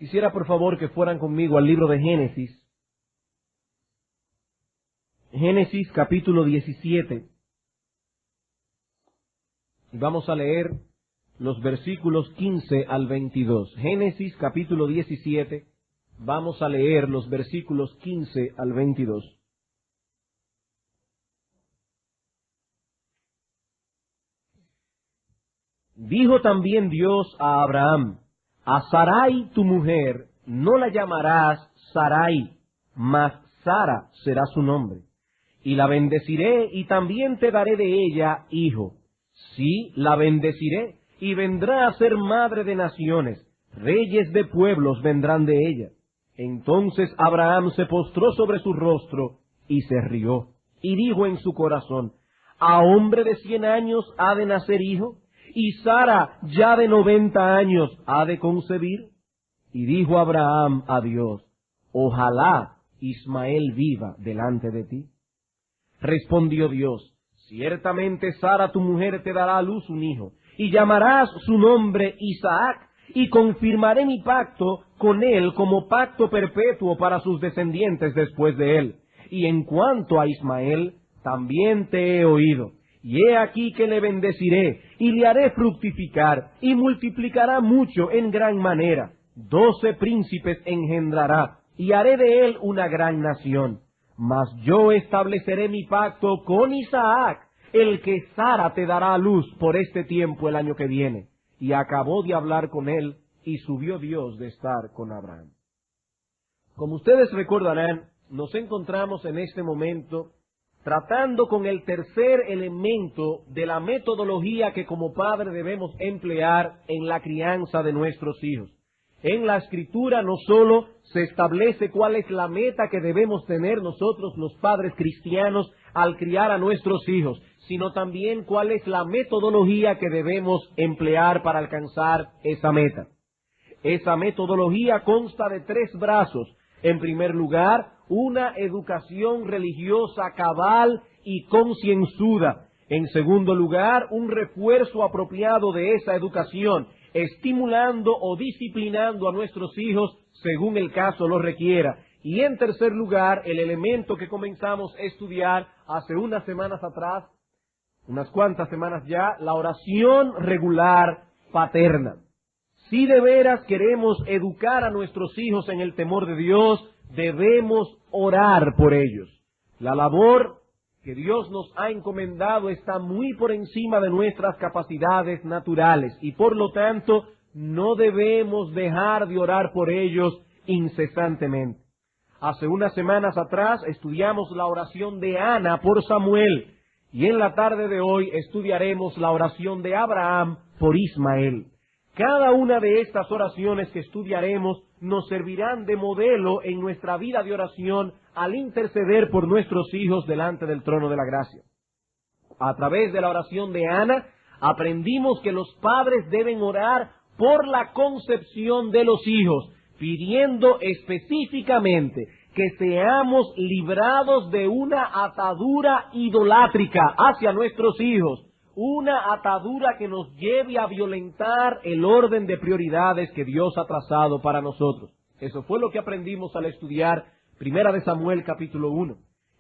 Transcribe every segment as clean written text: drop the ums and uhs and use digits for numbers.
Quisiera por favor que fueran conmigo al libro de Génesis. Génesis capítulo 17. Y vamos a leer los versículos 15 al 22. Génesis capítulo 17. Vamos a leer los versículos 15 al 22. Dijo también Dios a Abraham: a Sarai tu mujer no la llamarás Sarai, mas Sara será su nombre. Y la bendeciré y también te daré de ella hijo. Sí, la bendeciré y vendrá a ser madre de naciones. Reyes de pueblos vendrán de ella. Entonces Abraham se postró sobre su rostro y se rió. Y dijo en su corazón: ¿a hombre de 100 años ha de nacer hijo? ¿Y Sara ya de 90 años ha de concebir? Y dijo Abraham a Dios: ojalá Ismael viva delante de ti. Respondió Dios: ciertamente Sara tu mujer te dará a luz un hijo, y llamarás su nombre Isaac, y confirmaré mi pacto con él como pacto perpetuo para sus descendientes después de él. Y en cuanto a Ismael, también te he oído. Y he aquí que le bendeciré, y le haré fructificar, y multiplicará mucho en gran manera. 12 príncipes engendrará, y haré de él una gran nación. Mas yo estableceré mi pacto con Isaac, el que Sara te dará a luz por este tiempo el año que viene. Y acabó de hablar con él, y subió Dios de estar con Abraham. Como ustedes recordarán, nos encontramos en este momento tratando con el tercer elemento de la metodología que como padre debemos emplear en la crianza de nuestros hijos. En la Escritura no solo se establece cuál es la meta que debemos tener nosotros los padres cristianos al criar a nuestros hijos, sino también cuál es la metodología que debemos emplear para alcanzar esa meta. Esa metodología consta de 3 brazos. En primer lugar, una educación religiosa cabal y concienzuda. En segundo lugar, un refuerzo apropiado de esa educación, estimulando o disciplinando a nuestros hijos según el caso lo requiera. Y en tercer lugar, el elemento que comenzamos a estudiar hace unas semanas atrás, unas cuantas semanas ya, la oración regular paterna. Si de veras queremos educar a nuestros hijos en el temor de Dios, debemos orar por ellos. La labor que Dios nos ha encomendado está muy por encima de nuestras capacidades naturales y por lo tanto no debemos dejar de orar por ellos incesantemente. Hace unas semanas atrás estudiamos la oración de Ana por Samuel y en la tarde de hoy estudiaremos la oración de Abraham por Ismael. Cada una de estas oraciones que estudiaremos nos servirán de modelo en nuestra vida de oración al interceder por nuestros hijos delante del trono de la gracia. A través de la oración de Ana, aprendimos que los padres deben orar por la concepción de los hijos, pidiendo específicamente que seamos librados de una atadura idolátrica hacia nuestros hijos, una atadura que nos lleve a violentar el orden de prioridades que Dios ha trazado para nosotros. Eso fue lo que aprendimos al estudiar Primera de Samuel capítulo 1.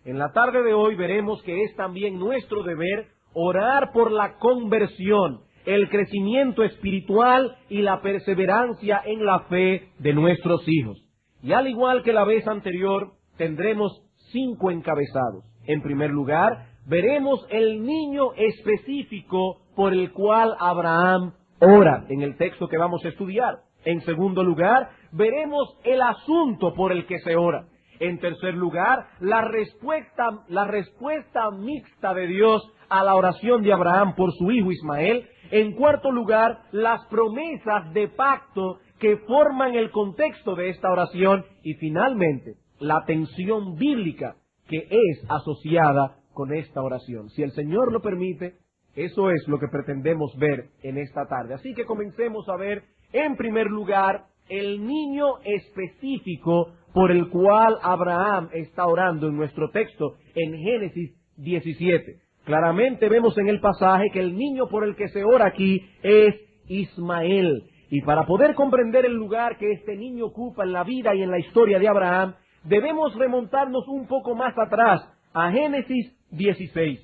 En la tarde de hoy veremos que es también nuestro deber orar por la conversión, el crecimiento espiritual y la perseverancia en la fe de nuestros hijos. Y al igual que la vez anterior, tendremos 5 encabezados. En primer lugar, veremos el niño específico por el cual Abraham ora en el texto que vamos a estudiar. En segundo lugar, veremos el asunto por el que se ora. En tercer lugar, la respuesta mixta de Dios a la oración de Abraham por su hijo Ismael. En cuarto lugar, las promesas de pacto que forman el contexto de esta oración. Y finalmente, la tensión bíblica que es asociada con esta oración. Si el Señor lo permite, eso es lo que pretendemos ver en esta tarde. Así que comencemos a ver, en primer lugar, el niño específico por el cual Abraham está orando en nuestro texto en Génesis 17. Claramente vemos en el pasaje que el niño por el que se ora aquí es Ismael. Y para poder comprender el lugar que este niño ocupa en la vida y en la historia de Abraham, debemos remontarnos un poco más atrás, a Génesis 16,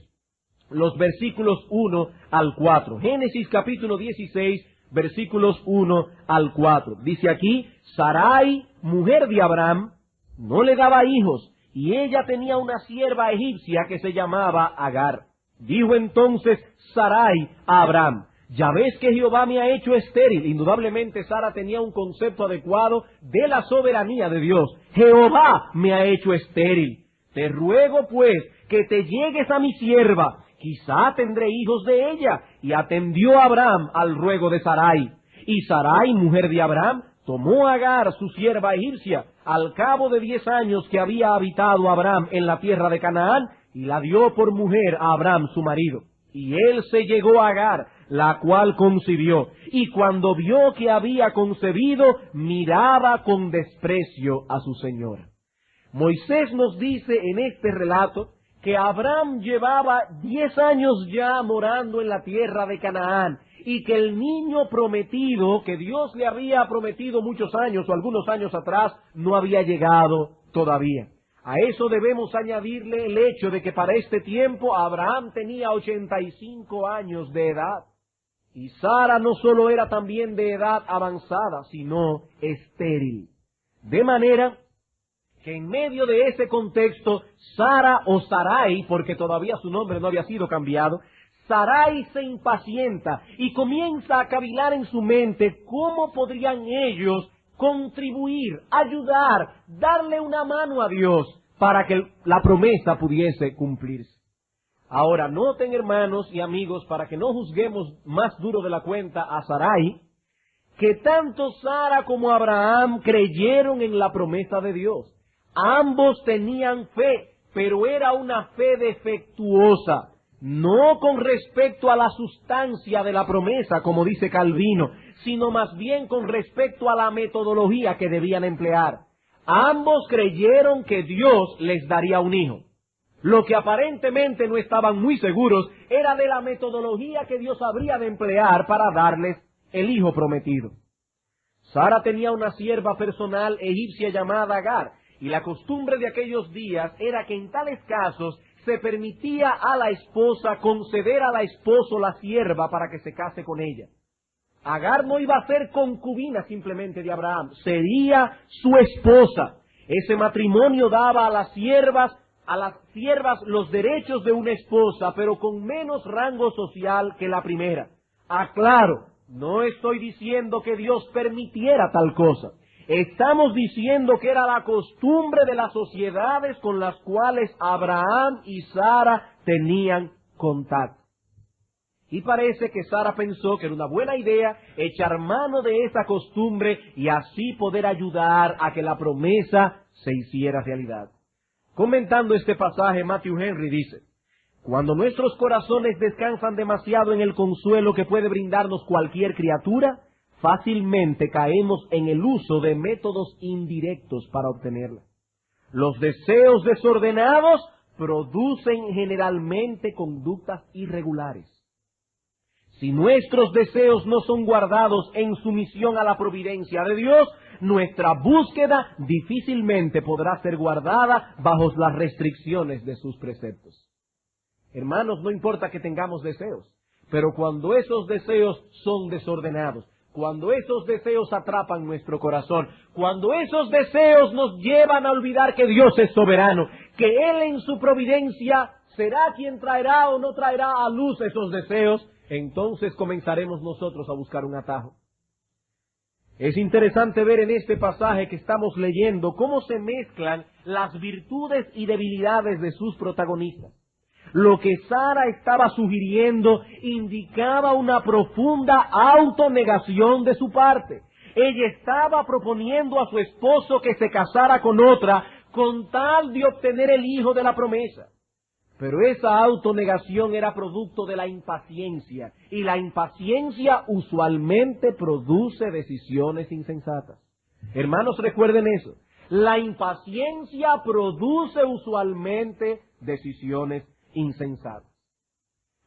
los versículos 1 al 4. Génesis capítulo 16, versículos 1 al 4. Dice aquí: Sarai, mujer de Abraham, no le daba hijos, y ella tenía una sierva egipcia que se llamaba Agar. Dijo entonces Sarai a Abraham: ya ves que Jehová me ha hecho estéril. Indudablemente Sara tenía un concepto adecuado de la soberanía de Dios. Jehová me ha hecho estéril. Te ruego pues que te llegues a mi sierva, quizá tendré hijos de ella. Y atendió Abraham al ruego de Sarai. Y Sarai, mujer de Abraham, tomó a Agar, su sierva egipcia, al cabo de 10 años que había habitado Abraham en la tierra de Canaán, y la dio por mujer a Abraham su marido. Y él se llegó a Agar, la cual concibió, y cuando vio que había concebido, miraba con desprecio a su señora. Moisés nos dice en este relato que Abraham llevaba 10 años ya morando en la tierra de Canaán, y que el niño prometido, que Dios le había prometido muchos años o algunos años atrás, no había llegado todavía. A eso debemos añadirle el hecho de que para este tiempo Abraham tenía 85 años de edad. Y Sara no solo era también de edad avanzada, sino estéril. De manera que en medio de ese contexto, Sara o Sarai, porque todavía su nombre no había sido cambiado, Sarai se impacienta y comienza a cavilar en su mente cómo podrían ellos contribuir, ayudar, darle una mano a Dios para que la promesa pudiese cumplirse. Ahora, noten, hermanos y amigos, para que no juzguemos más duro de la cuenta a Sarai, que tanto Sara como Abraham creyeron en la promesa de Dios. Ambos tenían fe, pero era una fe defectuosa, no con respecto a la sustancia de la promesa, como dice Calvino, sino más bien con respecto a la metodología que debían emplear. Ambos creyeron que Dios les daría un hijo. Lo que aparentemente no estaban muy seguros era de la metodología que Dios habría de emplear para darles el hijo prometido. Sara tenía una sierva personal egipcia llamada Agar, y la costumbre de aquellos días era que en tales casos se permitía a la esposa conceder al esposo la sierva para que se case con ella. Agar no iba a ser concubina simplemente de Abraham, sería su esposa. Ese matrimonio daba a las siervas los derechos de una esposa, pero con menos rango social que la primera. Aclaro, no estoy diciendo que Dios permitiera tal cosa. Estamos diciendo que era la costumbre de las sociedades con las cuales Abraham y Sara tenían contacto. Y parece que Sara pensó que era una buena idea echar mano de esa costumbre y así poder ayudar a que la promesa se hiciera realidad. Comentando este pasaje, Matthew Henry dice: cuando nuestros corazones descansan demasiado en el consuelo que puede brindarnos cualquier criatura, fácilmente caemos en el uso de métodos indirectos para obtenerla. Los deseos desordenados producen generalmente conductas irregulares. Si nuestros deseos no son guardados en sumisión a la providencia de Dios, nuestra búsqueda difícilmente podrá ser guardada bajo las restricciones de sus preceptos. Hermanos, no importa que tengamos deseos, pero cuando esos deseos son desordenados, cuando esos deseos atrapan nuestro corazón, cuando esos deseos nos llevan a olvidar que Dios es soberano, que Él en su providencia será quien traerá o no traerá a luz esos deseos, entonces comenzaremos nosotros a buscar un atajo. Es interesante ver en este pasaje que estamos leyendo cómo se mezclan las virtudes y debilidades de sus protagonistas. Lo que Sara estaba sugiriendo indicaba una profunda autonegación de su parte. Ella estaba proponiendo a su esposo que se casara con otra con tal de obtener el hijo de la promesa. Pero esa autonegación era producto de la impaciencia, y la impaciencia usualmente produce decisiones insensatas. Hermanos, recuerden eso. La impaciencia produce usualmente decisiones insensatas.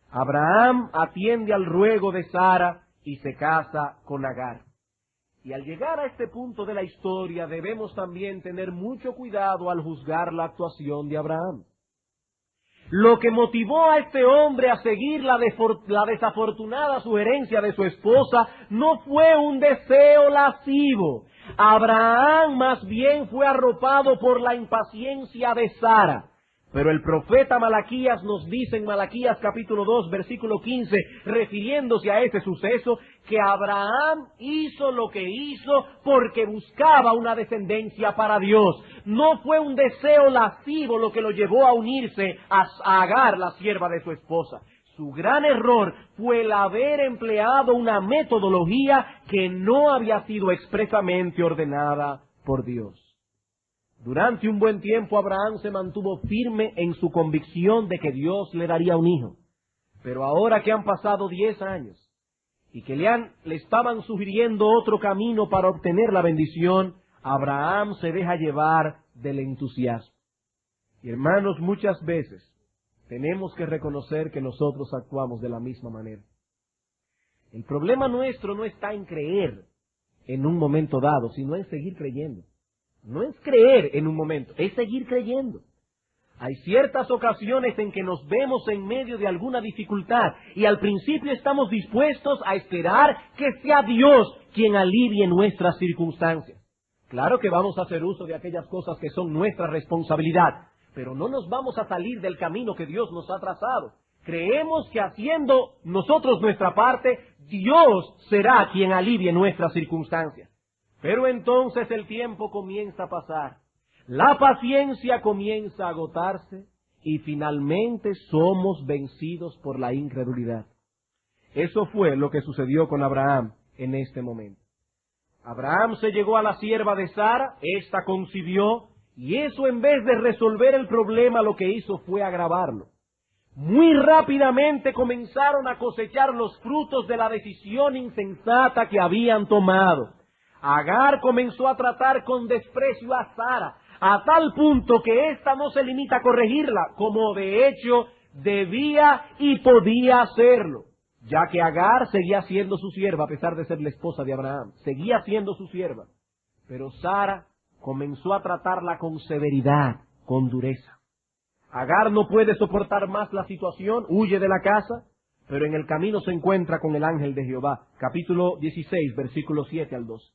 Abraham atiende al ruego de Sara y se casa con Agar. Y al llegar a este punto de la historia debemos también tener mucho cuidado al juzgar la actuación de Abraham. Lo que motivó a este hombre a seguir la desafortunada sugerencia de su esposa no fue un deseo lascivo. Abraham más bien fue arropado por la impaciencia de Sara. Pero el profeta Malaquías nos dice en Malaquías capítulo 2, versículo 15, refiriéndose a ese suceso, que Abraham hizo lo que hizo porque buscaba una descendencia para Dios. No fue un deseo lascivo lo que lo llevó a unirse a Agar, la sierva de su esposa. Su gran error fue el haber empleado una metodología que no había sido expresamente ordenada por Dios. Durante un buen tiempo Abraham se mantuvo firme en su convicción de que Dios le daría un hijo. Pero ahora que han pasado 10 años y que le estaban sugiriendo otro camino para obtener la bendición, Abraham se deja llevar del entusiasmo. Y hermanos, muchas veces tenemos que reconocer que nosotros actuamos de la misma manera. El problema nuestro no está en creer en un momento dado, sino en seguir creyendo. No es creer en un momento, es seguir creyendo. Hay ciertas ocasiones en que nos vemos en medio de alguna dificultad y al principio estamos dispuestos a esperar que sea Dios quien alivie nuestras circunstancias. Claro que vamos a hacer uso de aquellas cosas que son nuestra responsabilidad, pero no nos vamos a salir del camino que Dios nos ha trazado. Creemos que haciendo nosotros nuestra parte, Dios será quien alivie nuestras circunstancias. Pero entonces el tiempo comienza a pasar, la paciencia comienza a agotarse y finalmente somos vencidos por la incredulidad. Eso fue lo que sucedió con Abraham en este momento. Abraham se llegó a la sierva de Sara, ésta concibió, y eso en vez de resolver el problema lo que hizo fue agravarlo. Muy rápidamente comenzaron a cosechar los frutos de la decisión insensata que habían tomado. Agar comenzó a tratar con desprecio a Sara, a tal punto que ésta no se limita a corregirla, como de hecho debía y podía hacerlo, ya que Agar seguía siendo su sierva a pesar de ser la esposa de Abraham, seguía siendo su sierva. Pero Sara comenzó a tratarla con severidad, con dureza. Agar no puede soportar más la situación, huye de la casa, pero en el camino se encuentra con el ángel de Jehová. Capítulo 16, versículos 7 al 12.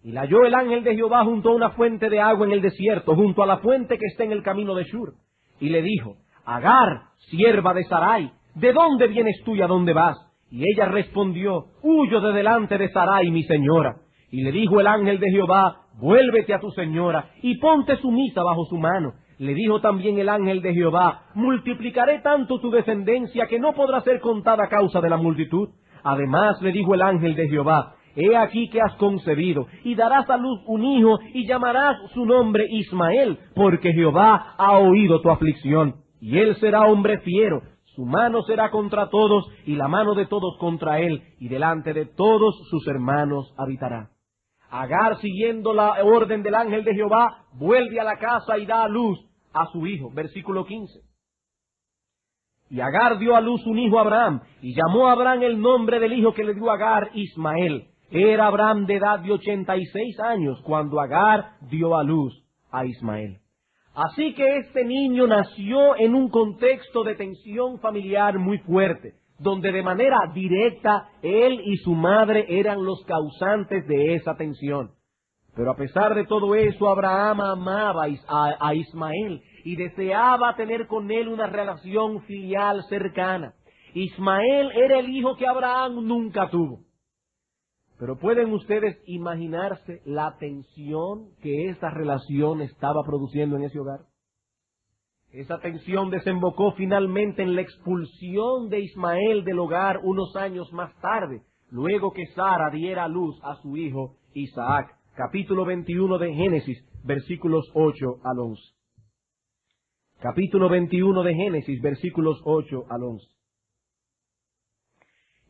Y la halló el ángel de Jehová junto a una fuente de agua en el desierto, junto a la fuente que está en el camino de Shur. Y le dijo: Agar, sierva de Sarai, ¿de dónde vienes tú y a dónde vas? Y ella respondió: huyo de delante de Sarai, mi señora. Y le dijo el ángel de Jehová: vuélvete a tu señora y ponte sumisa bajo su mano. Le dijo también el ángel de Jehová: multiplicaré tanto tu descendencia que no podrá ser contada a causa de la multitud. Además le dijo el ángel de Jehová: he aquí que has concebido, y darás a luz un hijo, y llamarás su nombre Ismael, porque Jehová ha oído tu aflicción. Y él será hombre fiero, su mano será contra todos, y la mano de todos contra él, y delante de todos sus hermanos habitará. Agar, siguiendo la orden del ángel de Jehová, vuelve a la casa y da a luz a su hijo. Versículo 15. Y Agar dio a luz un hijo a Abraham, y llamó a Abraham el nombre del hijo que le dio a Agar, Ismael. Era Abraham de edad de 86 años cuando Agar dio a luz a Ismael. Así que este niño nació en un contexto de tensión familiar muy fuerte, donde de manera directa él y su madre eran los causantes de esa tensión. Pero a pesar de todo eso, Abraham amaba a Ismael y deseaba tener con él una relación filial cercana. Ismael era el hijo que Abraham nunca tuvo. Pero ¿pueden ustedes imaginarse la tensión que esa relación estaba produciendo en ese hogar? Esa tensión desembocó finalmente en la expulsión de Ismael del hogar unos años más tarde, luego que Sara diera a luz a su hijo Isaac. Capítulo 21 de Génesis, versículos 8 al 11. Capítulo 21 de Génesis, versículos 8 al 11.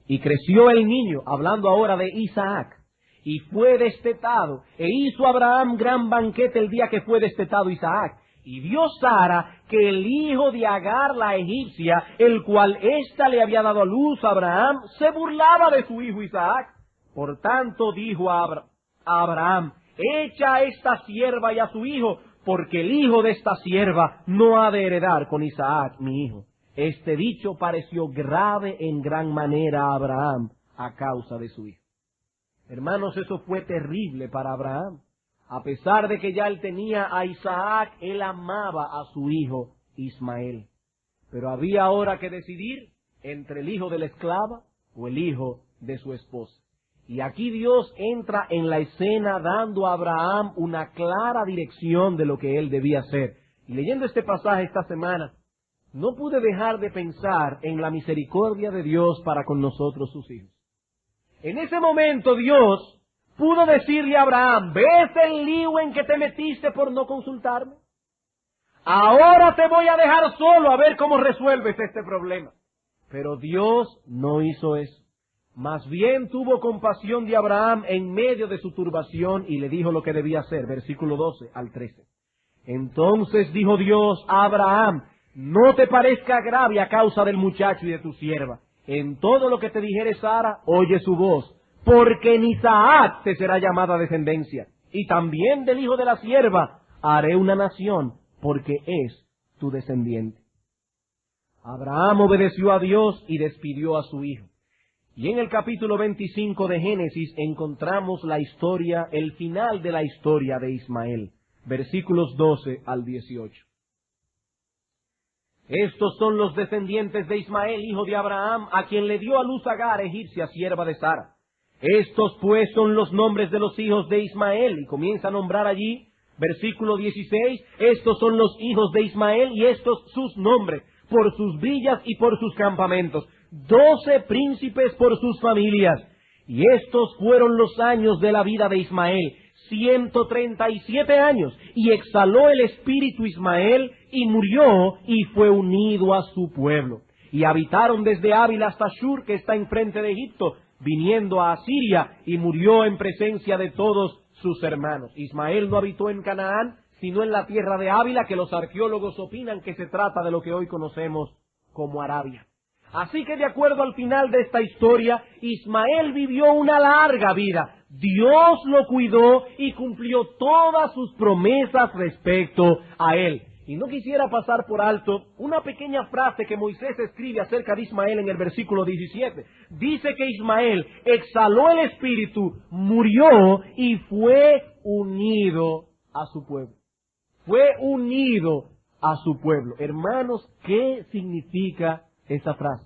Y creció el niño, hablando ahora de Isaac, y fue destetado, e hizo Abraham gran banquete el día que fue destetado Isaac. Y vio Sara que el hijo de Agar la egipcia, el cual ésta le había dado a luz a Abraham, se burlaba de su hijo Isaac. Por tanto dijo a Abraham, echa a esta sierva y a su hijo, porque el hijo de esta sierva no ha de heredar con Isaac, mi hijo. Este dicho pareció grave en gran manera a Abraham a causa de su hijo. Hermanos, eso fue terrible para Abraham. A pesar de que ya él tenía a Isaac, él amaba a su hijo Ismael. Pero había ahora que decidir entre el hijo de la esclava o el hijo de su esposa. Y aquí Dios entra en la escena dando a Abraham una clara dirección de lo que él debía hacer. Y leyendo este pasaje esta semana, no pude dejar de pensar en la misericordia de Dios para con nosotros sus hijos. En ese momento Dios pudo decirle a Abraham, ¿ves el lío en que te metiste por no consultarme? Ahora te voy a dejar solo a ver cómo resuelves este problema. Pero Dios no hizo eso. Más bien tuvo compasión de Abraham en medio de su turbación y le dijo lo que debía hacer. Versículo 12 al 13. Entonces dijo Dios a Abraham, no te parezca grave a causa del muchacho y de tu sierva. En todo lo que te dijere Sara, oye su voz, porque en Isaac te será llamada descendencia, y también del hijo de la sierva haré una nación, porque es tu descendiente. Abraham obedeció a Dios y despidió a su hijo. Y en el capítulo 25 de Génesis encontramos la historia, el final de la historia de Ismael, versículos 12 al 18. Estos son los descendientes de Ismael, hijo de Abraham, a quien le dio a luz Agar, egipcia, sierva de Sara. Estos pues son los nombres de los hijos de Ismael, y comienza a nombrar allí, versículo 16, estos son los hijos de Ismael, y estos sus nombres, por sus villas y por sus campamentos, 12 príncipes por sus familias. Y estos fueron los años de la vida de Ismael, 137 años, y exhaló el espíritu Ismael, y murió, y fue unido a su pueblo. Y habitaron desde Ávila hasta Shur, que está enfrente de Egipto, viniendo a Asiria, y murió en presencia de todos sus hermanos. Ismael no habitó en Canaán, sino en la tierra de Ávila, que los arqueólogos opinan que se trata de lo que hoy conocemos como Arabia. Así que de acuerdo al final de esta historia, Ismael vivió una larga vida. Dios lo cuidó y cumplió todas sus promesas respecto a él. Y no quisiera pasar por alto una pequeña frase que Moisés escribe acerca de Ismael en el versículo 17. Dice que Ismael exhaló el espíritu, murió y fue unido a su pueblo. Fue unido a su pueblo. Hermanos, ¿qué significa esa frase?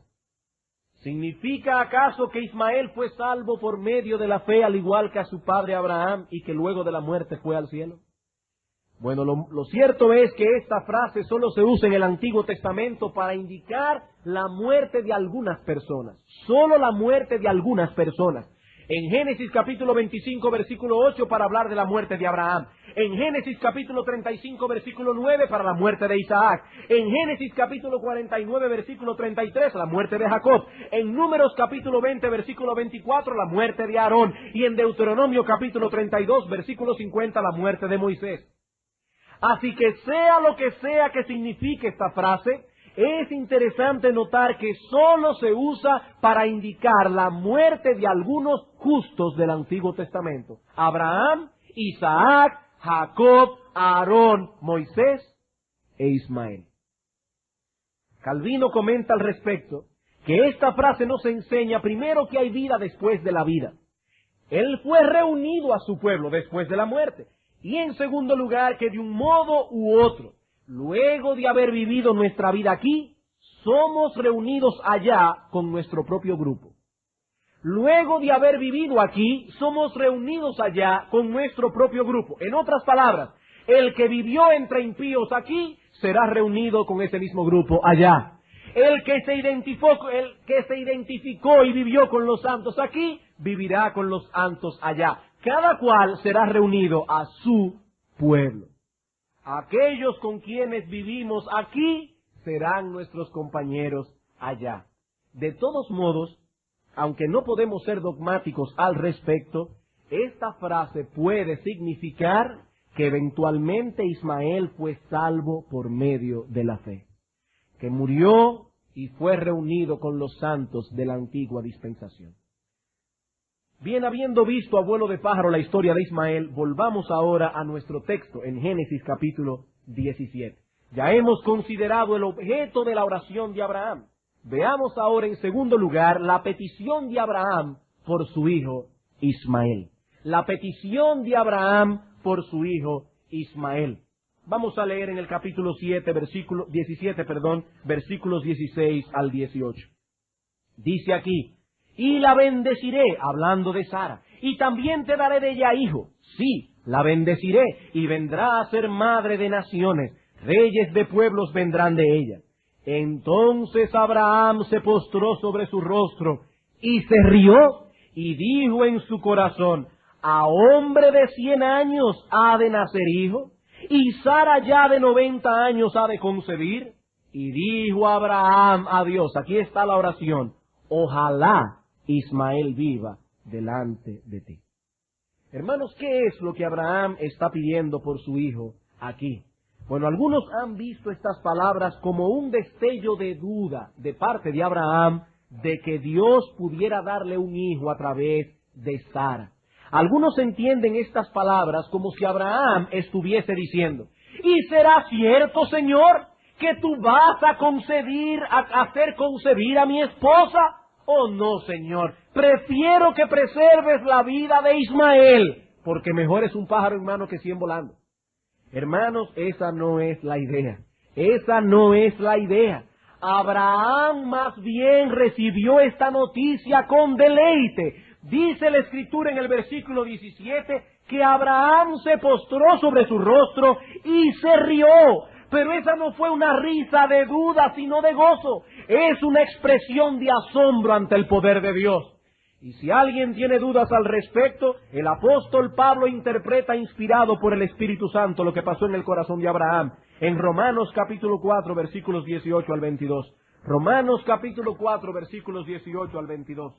¿Significa acaso que Ismael fue salvo por medio de la fe al igual que a su padre Abraham y que luego de la muerte fue al cielo? Bueno, lo cierto es que esta frase solo se usa en el Antiguo Testamento para indicar la muerte de algunas personas. Solo la muerte de algunas personas. En Génesis capítulo 25 versículo 8 para hablar de la muerte de Abraham. En Génesis capítulo 35 versículo 9 para la muerte de Isaac. En Génesis capítulo 49 versículo 33 la muerte de Jacob. En Números capítulo 20 versículo 24 la muerte de Aarón. Y en Deuteronomio capítulo 32 versículo 50 la muerte de Moisés. Así que sea lo que sea que signifique esta frase, es interesante notar que solo se usa para indicar la muerte de algunos justos del Antiguo Testamento. Abraham, Isaac, Jacob, Aarón, Moisés e Ismael. Calvino comenta al respecto que esta frase nos enseña primero que hay vida después de la vida. Él fue reunido a su pueblo después de la muerte. Y en segundo lugar, que de un modo u otro, luego de haber vivido nuestra vida aquí, somos reunidos allá con nuestro propio grupo. Luego de haber vivido aquí, somos reunidos allá con nuestro propio grupo. En otras palabras, el que vivió entre impíos aquí, será reunido con ese mismo grupo allá. El que se identificó y vivió con los santos aquí, vivirá con los santos allá. Cada cual será reunido a su pueblo. Aquellos con quienes vivimos aquí serán nuestros compañeros allá. De todos modos, aunque no podemos ser dogmáticos al respecto, esta frase puede significar que eventualmente Ismael fue salvo por medio de la fe, que murió y fue reunido con los santos de la antigua dispensación. Bien, habiendo visto, abuelo de pájaro, la historia de Ismael, volvamos ahora a nuestro texto en Génesis capítulo 17. Ya hemos considerado el objeto de la oración de Abraham. Veamos ahora en segundo lugar la petición de Abraham por su hijo Ismael. La petición de Abraham por su hijo Ismael. Vamos a leer en el capítulo 17, versículos 16 al 18. Dice aquí: y la bendeciré, hablando de Sara, y también te daré de ella hijo. Sí, la bendeciré, y vendrá a ser madre de naciones, reyes de pueblos vendrán de ella. Entonces Abraham se postró sobre su rostro, y se rió, y dijo en su corazón: ¿a hombre de 100 años ha de nacer hijo? ¿Y Sara ya de 90 años ha de concebir? Y dijo Abraham a Dios, aquí está la oración: ojalá Ismael viva delante de ti. Hermanos, ¿qué es lo que Abraham está pidiendo por su hijo aquí? Bueno, algunos han visto estas palabras como un destello de duda de parte de Abraham de que Dios pudiera darle un hijo a través de Sara. Algunos entienden estas palabras como si Abraham estuviese diciendo: ¿y será cierto, Señor, que tú vas a hacer concebir a mi esposa? Oh, no, Señor, prefiero que preserves la vida de Ismael, porque mejor es un pájaro en mano que 100 volando. Hermanos, esa no es la idea. Esa no es la idea. Abraham más bien recibió esta noticia con deleite. Dice la Escritura en el versículo 17 que Abraham se postró sobre su rostro y se rió. Pero esa no fue una risa de duda, sino de gozo. Es una expresión de asombro ante el poder de Dios. Y si alguien tiene dudas al respecto, el apóstol Pablo interpreta, inspirado por el Espíritu Santo, lo que pasó en el corazón de Abraham, en Romanos capítulo 4, versículos 18 al 22. Romanos capítulo 4, versículos 18 al 22.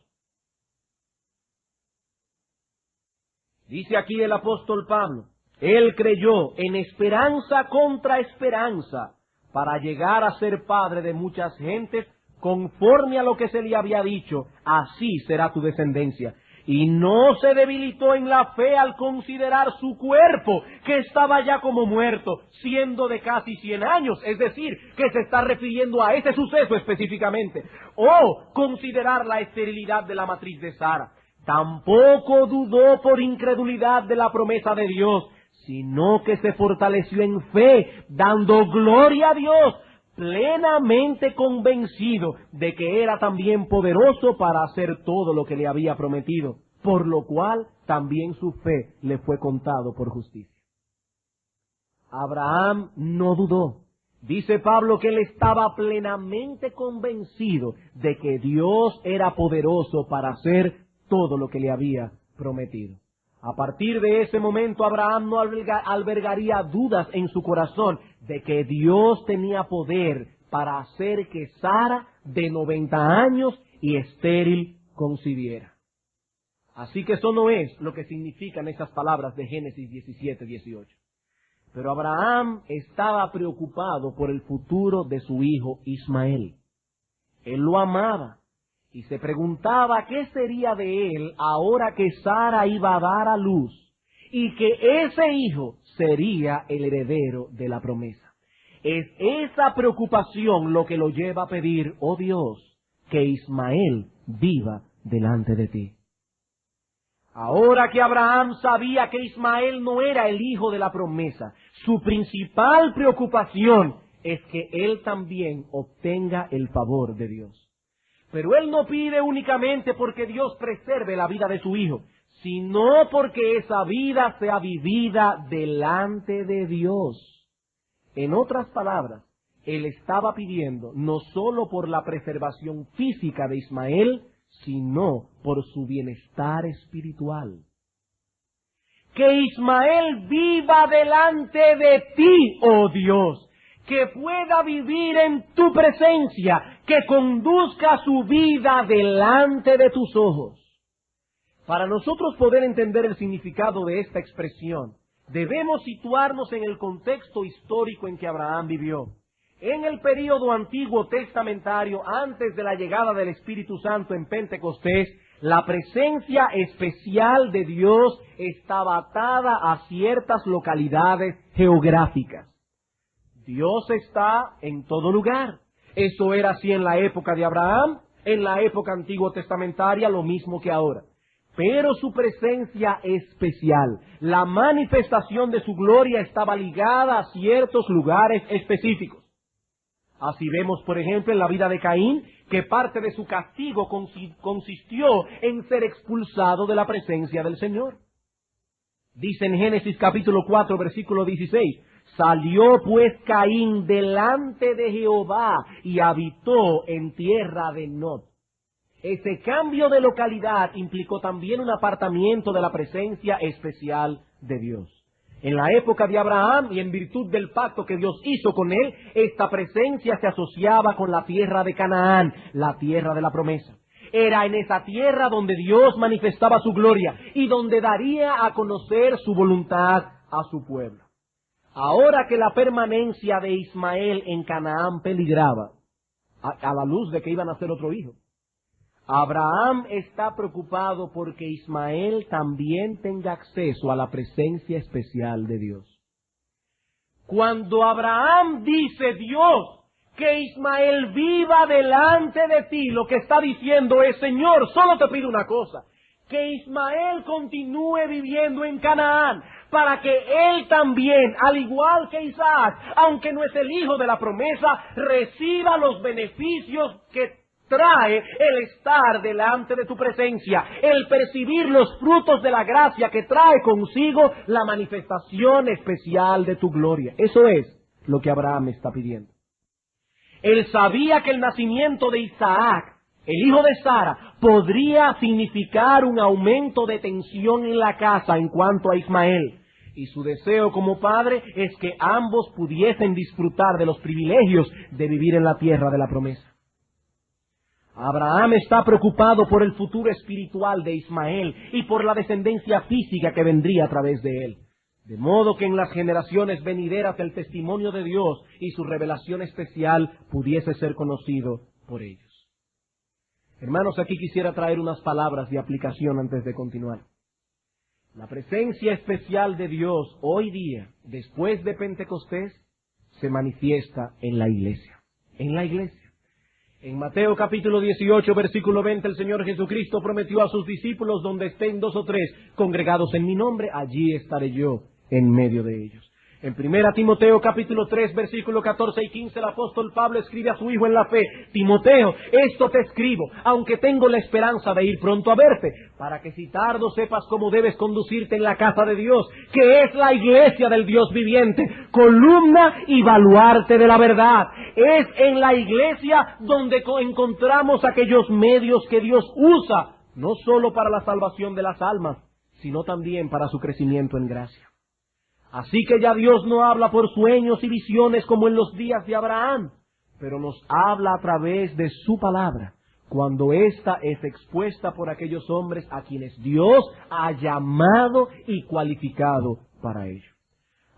Dice aquí el apóstol Pablo: él creyó en esperanza contra esperanza, para llegar a ser padre de muchas gentes, conforme a lo que se le había dicho: así será tu descendencia. Y no se debilitó en la fe al considerar su cuerpo, que estaba ya como muerto, siendo de casi 100 años, es decir, que se está refiriendo a ese suceso específicamente, o considerar la esterilidad de la matriz de Sara. Tampoco dudó por incredulidad de la promesa de Dios, sino que se fortaleció en fe, dando gloria a Dios, plenamente convencido de que era también poderoso para hacer todo lo que le había prometido, por lo cual también su fe le fue contado por justicia. Abraham no dudó. Dice Pablo que él estaba plenamente convencido de que Dios era poderoso para hacer todo lo que le había prometido. A partir de ese momento, Abraham no albergaría dudas en su corazón de que Dios tenía poder para hacer que Sara, de 90 años y estéril, concibiera. Así que eso no es lo que significan esas palabras de Génesis 17, 18. Pero Abraham estaba preocupado por el futuro de su hijo Ismael. Él lo amaba y se preguntaba qué sería de él ahora que Sara iba a dar a luz y que ese hijo sería el heredero de la promesa. Es esa preocupación lo que lo lleva a pedir: oh Dios, que Ismael viva delante de ti. Ahora que Abraham sabía que Ismael no era el hijo de la promesa, su principal preocupación es que él también obtenga el favor de Dios. Pero él no pide únicamente porque Dios preserve la vida de su hijo, sino porque esa vida sea vivida delante de Dios. En otras palabras, él estaba pidiendo no solo por la preservación física de Ismael, sino por su bienestar espiritual. Que Ismael viva delante de ti, oh Dios, que pueda vivir en tu presencia, que conduzca su vida delante de tus ojos. Para nosotros poder entender el significado de esta expresión, debemos situarnos en el contexto histórico en que Abraham vivió. En el período antiguo testamentario, antes de la llegada del Espíritu Santo en Pentecostés, la presencia especial de Dios estaba atada a ciertas localidades geográficas. Dios está en todo lugar. Eso era así en la época de Abraham, en la época antiguo testamentaria, lo mismo que ahora. Pero su presencia especial, la manifestación de su gloria estaba ligada a ciertos lugares específicos. Así vemos, por ejemplo, en la vida de Caín, que parte de su castigo consistió en ser expulsado de la presencia del Señor. Dice en Génesis capítulo 4, versículo 16, salió pues Caín delante de Jehová y habitó en tierra de Nod. Ese cambio de localidad implicó también un apartamiento de la presencia especial de Dios. En la época de Abraham y en virtud del pacto que Dios hizo con él, esta presencia se asociaba con la tierra de Canaán, la tierra de la promesa. Era en esa tierra donde Dios manifestaba su gloria y donde daría a conocer su voluntad a su pueblo. Ahora que la permanencia de Ismael en Canaán peligraba, a la luz de que iban a ser otro hijo, Abraham está preocupado porque Ismael también tenga acceso a la presencia especial de Dios. Cuando Abraham dice Dios que Ismael viva delante de ti, lo que está diciendo es, Señor, solo te pido una cosa, que Ismael continúe viviendo en Canaán, para que él también, al igual que Isaac, aunque no es el hijo de la promesa, reciba los beneficios que trae el estar delante de tu presencia, el percibir los frutos de la gracia que trae consigo la manifestación especial de tu gloria. Eso es lo que Abraham está pidiendo. Él sabía que el nacimiento de Isaac, el hijo de Sara, podría significar un aumento de tensión en la casa en cuanto a Ismael. Y su deseo como padre es que ambos pudiesen disfrutar de los privilegios de vivir en la tierra de la promesa. Abraham está preocupado por el futuro espiritual de Ismael y por la descendencia física que vendría a través de él. De modo que en las generaciones venideras el testimonio de Dios y su revelación especial pudiese ser conocido por ellos. Hermanos, aquí quisiera traer unas palabras de aplicación antes de continuar. La presencia especial de Dios hoy día, después de Pentecostés, se manifiesta en la iglesia. En la iglesia. En Mateo capítulo 18, versículo 20, el Señor Jesucristo prometió a sus discípulos, donde estén 2 o 3 congregados en mi nombre, allí estaré yo en medio de ellos. En 1 Timoteo capítulo 3, versículo 14 y 15, el apóstol Pablo escribe a su hijo en la fe, Timoteo, esto te escribo, aunque tengo la esperanza de ir pronto a verte, para que si tardo sepas cómo debes conducirte en la casa de Dios, que es la iglesia del Dios viviente, columna y baluarte de la verdad. Es en la iglesia donde encontramos aquellos medios que Dios usa, no solo para la salvación de las almas, sino también para su crecimiento en gracia. Así que ya Dios no habla por sueños y visiones como en los días de Abraham, pero nos habla a través de su palabra, cuando ésta es expuesta por aquellos hombres a quienes Dios ha llamado y cualificado para ello.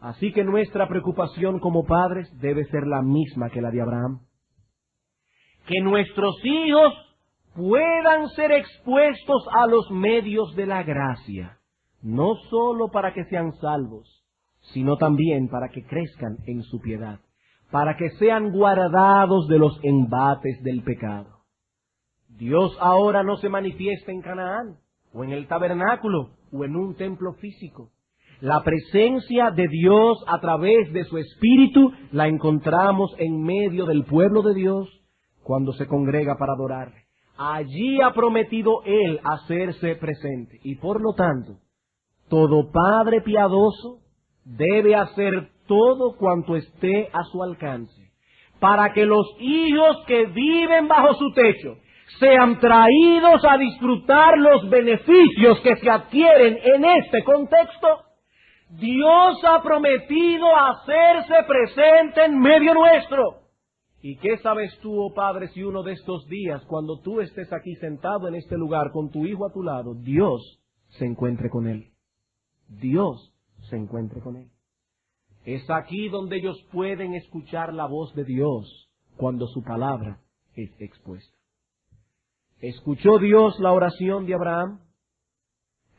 Así que nuestra preocupación como padres debe ser la misma que la de Abraham. Que nuestros hijos puedan ser expuestos a los medios de la gracia, no solo para que sean salvos, sino también para que crezcan en su piedad, para que sean guardados de los embates del pecado. Dios ahora no se manifiesta en Canaán, o en el tabernáculo, o en un templo físico. La presencia de Dios a través de su Espíritu la encontramos en medio del pueblo de Dios cuando se congrega para adorarle. Allí ha prometido Él hacerse presente, y por lo tanto, todo padre piadoso debe hacer todo cuanto esté a su alcance, para que los hijos que viven bajo su techo sean traídos a disfrutar los beneficios que se adquieren en este contexto. Dios ha prometido hacerse presente en medio nuestro. ¿Y qué sabes tú, oh Padre, si uno de estos días, cuando tú estés aquí sentado en este lugar con tu hijo a tu lado, Dios se encuentre con él? Dios se encuentre con él. Es aquí donde ellos pueden escuchar la voz de Dios cuando su palabra es expuesta. ¿Escuchó Dios la oración de Abraham?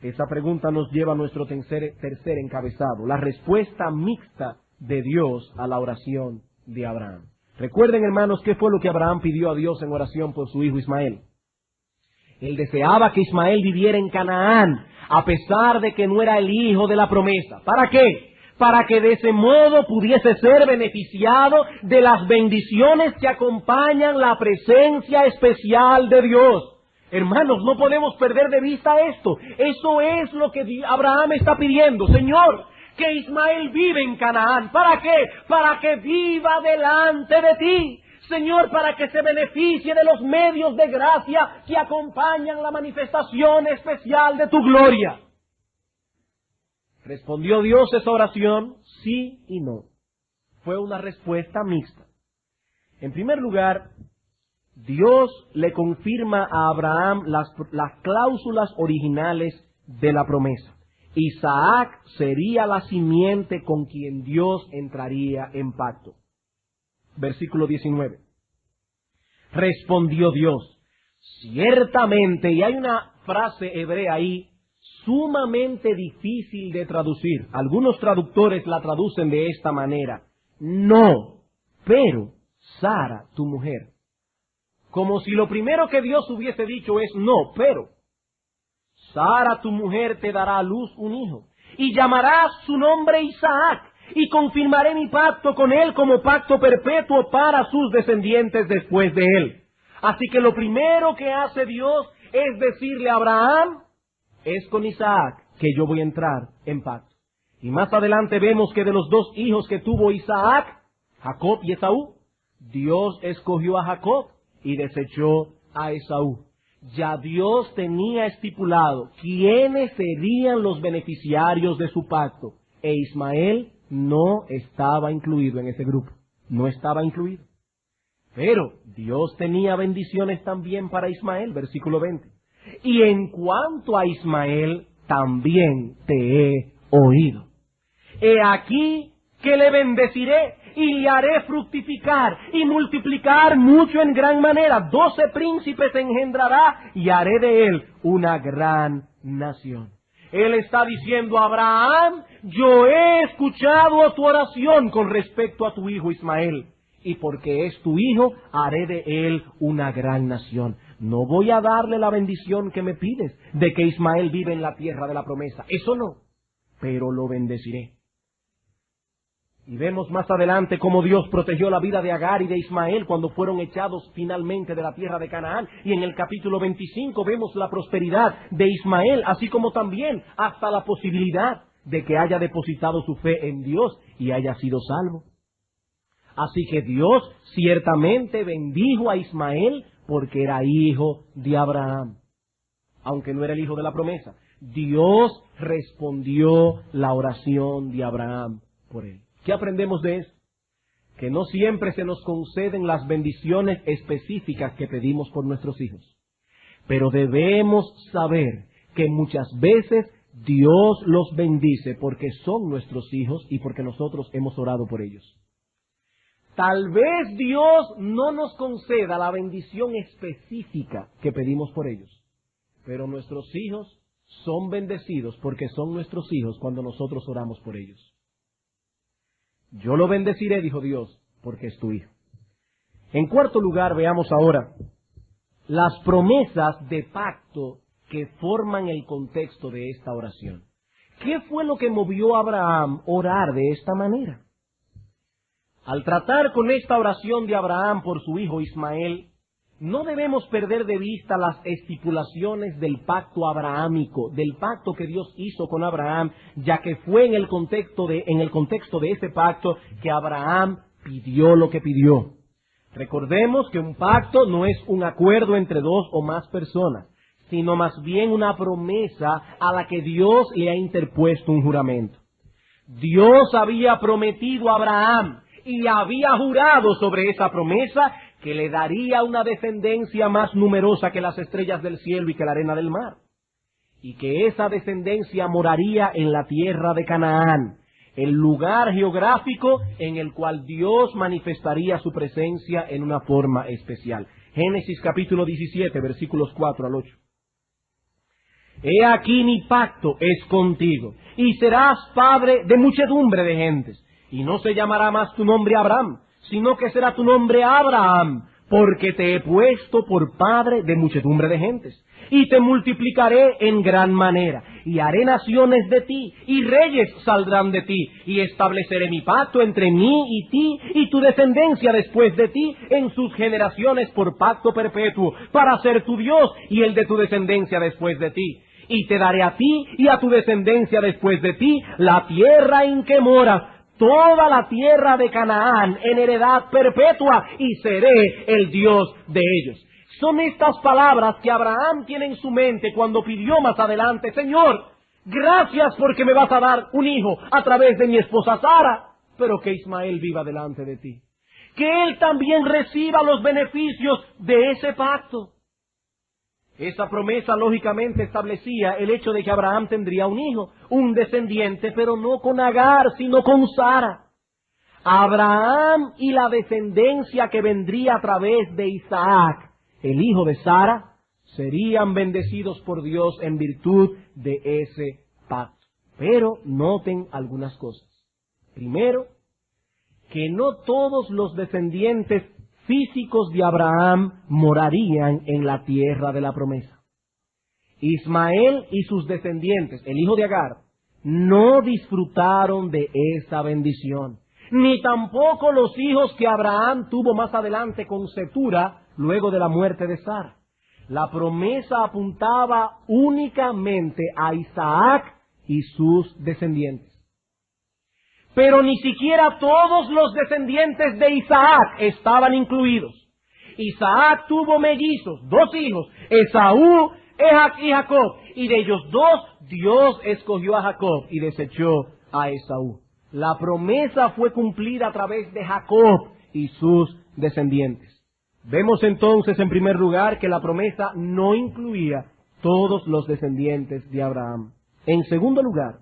Esa pregunta nos lleva a nuestro tercer encabezado, la respuesta mixta de Dios a la oración de Abraham. Recuerden, hermanos, qué fue lo que Abraham pidió a Dios en oración por su hijo Ismael. Él deseaba que Ismael viviera en Canaán, a pesar de que no era el hijo de la promesa. ¿Para qué? Para que de ese modo pudiese ser beneficiado de las bendiciones que acompañan la presencia especial de Dios. Hermanos, no podemos perder de vista esto. Eso es lo que Abraham está pidiendo. Señor, que Ismael vive en Canaán. ¿Para qué? Para que viva delante de ti. Señor, para que se beneficie de los medios de gracia que acompañan la manifestación especial de tu gloria. ¿Respondió Dios esa oración? Sí y no. Fue una respuesta mixta. En primer lugar, Dios le confirma a Abraham las cláusulas originales de la promesa. Isaac sería la simiente con quien Dios entraría en pacto. Versículo 19. Respondió Dios, ciertamente, y hay una frase hebrea ahí sumamente difícil de traducir. Algunos traductores la traducen de esta manera: no, pero Sara, tu mujer. Como si lo primero que Dios hubiese dicho es no, pero Sara, tu mujer, te dará a luz un hijo, y llamarás su nombre Isaac, y confirmaré mi pacto con él como pacto perpetuo para sus descendientes después de él. Así que lo primero que hace Dios es decirle a Abraham, es con Isaac que yo voy a entrar en pacto. Y más adelante vemos que de los dos hijos que tuvo Isaac, Jacob y Esaú, Dios escogió a Jacob y desechó a Esaú. Ya Dios tenía estipulado quiénes serían los beneficiarios de su pacto, e Ismael no estaba incluido en ese grupo, no estaba incluido. Pero Dios tenía bendiciones también para Ismael, versículo 20. Y en cuanto a Ismael, también te he oído. He aquí que le bendeciré y le haré fructificar y multiplicar mucho en gran manera. 12 príncipes engendrará y haré de él una gran nación. Él está diciendo a Abraham, yo he escuchado tu oración con respecto a tu hijo Ismael, y porque es tu hijo, haré de él una gran nación. No voy a darle la bendición que me pides, de que Ismael vive en la tierra de la promesa. Eso no, pero lo bendeciré. Y vemos más adelante cómo Dios protegió la vida de Agar y de Ismael cuando fueron echados finalmente de la tierra de Canaán. Y en el capítulo 25 vemos la prosperidad de Ismael, así como también hasta la posibilidad de que haya depositado su fe en Dios y haya sido salvo. Así que Dios ciertamente bendijo a Ismael porque era hijo de Abraham, aunque no era el hijo de la promesa. Dios respondió la oración de Abraham por él. ¿Qué aprendemos de eso? Que no siempre se nos conceden las bendiciones específicas que pedimos por nuestros hijos. Pero debemos saber que muchas veces Dios los bendice porque son nuestros hijos y porque nosotros hemos orado por ellos. Tal vez Dios no nos conceda la bendición específica que pedimos por ellos, pero nuestros hijos son bendecidos porque son nuestros hijos cuando nosotros oramos por ellos. Yo lo bendeciré, dijo Dios, porque es tu hijo. En cuarto lugar, veamos ahora las promesas de pacto que forman el contexto de esta oración. ¿Qué fue lo que movió a Abraham a orar de esta manera? Al tratar con esta oración de Abraham por su hijo Ismael, no debemos perder de vista las estipulaciones del pacto abrahámico, del pacto que Dios hizo con Abraham, ya que fue en el contexto de ese pacto que Abraham pidió lo que pidió. Recordemos que un pacto no es un acuerdo entre dos o más personas, sino más bien una promesa a la que Dios le ha interpuesto un juramento. Dios había prometido a Abraham y había jurado sobre esa promesa que le daría una descendencia más numerosa que las estrellas del cielo y que la arena del mar, y que esa descendencia moraría en la tierra de Canaán, el lugar geográfico en el cual Dios manifestaría su presencia en una forma especial. Génesis capítulo 17, versículos 4 al 8. He aquí mi pacto es contigo, y serás padre de muchedumbre de gentes, y no se llamará más tu nombre Abraham, sino que será tu nombre Abraham, porque te he puesto por padre de muchedumbre de gentes. Y te multiplicaré en gran manera, y haré naciones de ti, y reyes saldrán de ti, y estableceré mi pacto entre mí y ti, y tu descendencia después de ti, en sus generaciones por pacto perpetuo, para ser tu Dios, y el de tu descendencia después de ti. Y te daré a ti y a tu descendencia después de ti la tierra en que moras, toda la tierra de Canaán en heredad perpetua, y seré el Dios de ellos. Son estas palabras que Abraham tiene en su mente cuando pidió más adelante: Señor, gracias porque me vas a dar un hijo a través de mi esposa Sara, pero que Ismael viva delante de ti. Que él también reciba los beneficios de ese pacto. Esa promesa lógicamente establecía el hecho de que Abraham tendría un hijo, un descendiente, pero no con Agar, sino con Sara. Abraham y la descendencia que vendría a través de Isaac, el hijo de Sara, serían bendecidos por Dios en virtud de ese pacto. Pero noten algunas cosas. Primero, que no todos los descendientes físicos de Abraham morarían en la tierra de la promesa. Ismael y sus descendientes, el hijo de Agar, no disfrutaron de esa bendición, ni tampoco los hijos que Abraham tuvo más adelante con Setura, luego de la muerte de Sara. La promesa apuntaba únicamente a Isaac y sus descendientes. Pero ni siquiera todos los descendientes de Isaac estaban incluidos. Isaac tuvo mellizos, 2 hijos, Esaú y Jacob, y de ellos 2 Dios escogió a Jacob y desechó a Esaú. La promesa fue cumplida a través de Jacob y sus descendientes. Vemos entonces en primer lugar que la promesa no incluía todos los descendientes de Abraham. En segundo lugar,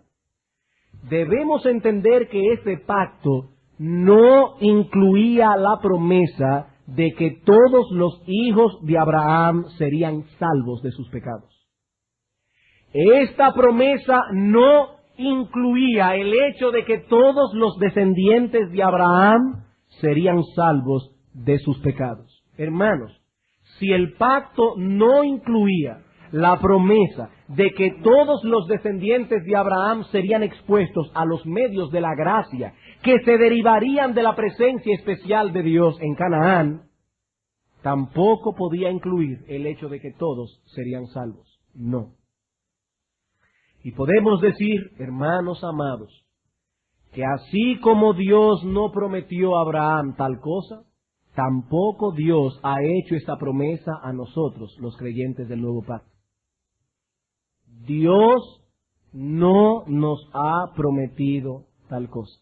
debemos entender que ese pacto no incluía la promesa de que todos los hijos de Abraham serían salvos de sus pecados. Esta promesa no incluía el hecho de que todos los descendientes de Abraham serían salvos de sus pecados. Hermanos, si el pacto no incluía la promesa de que todos los descendientes de Abraham serían expuestos a los medios de la gracia que se derivarían de la presencia especial de Dios en Canaán, tampoco podía incluir el hecho de que todos serían salvos. No. Y podemos decir, hermanos amados, que así como Dios no prometió a Abraham tal cosa, tampoco Dios ha hecho esta promesa a nosotros, los creyentes del nuevo pacto. Dios no nos ha prometido tal cosa.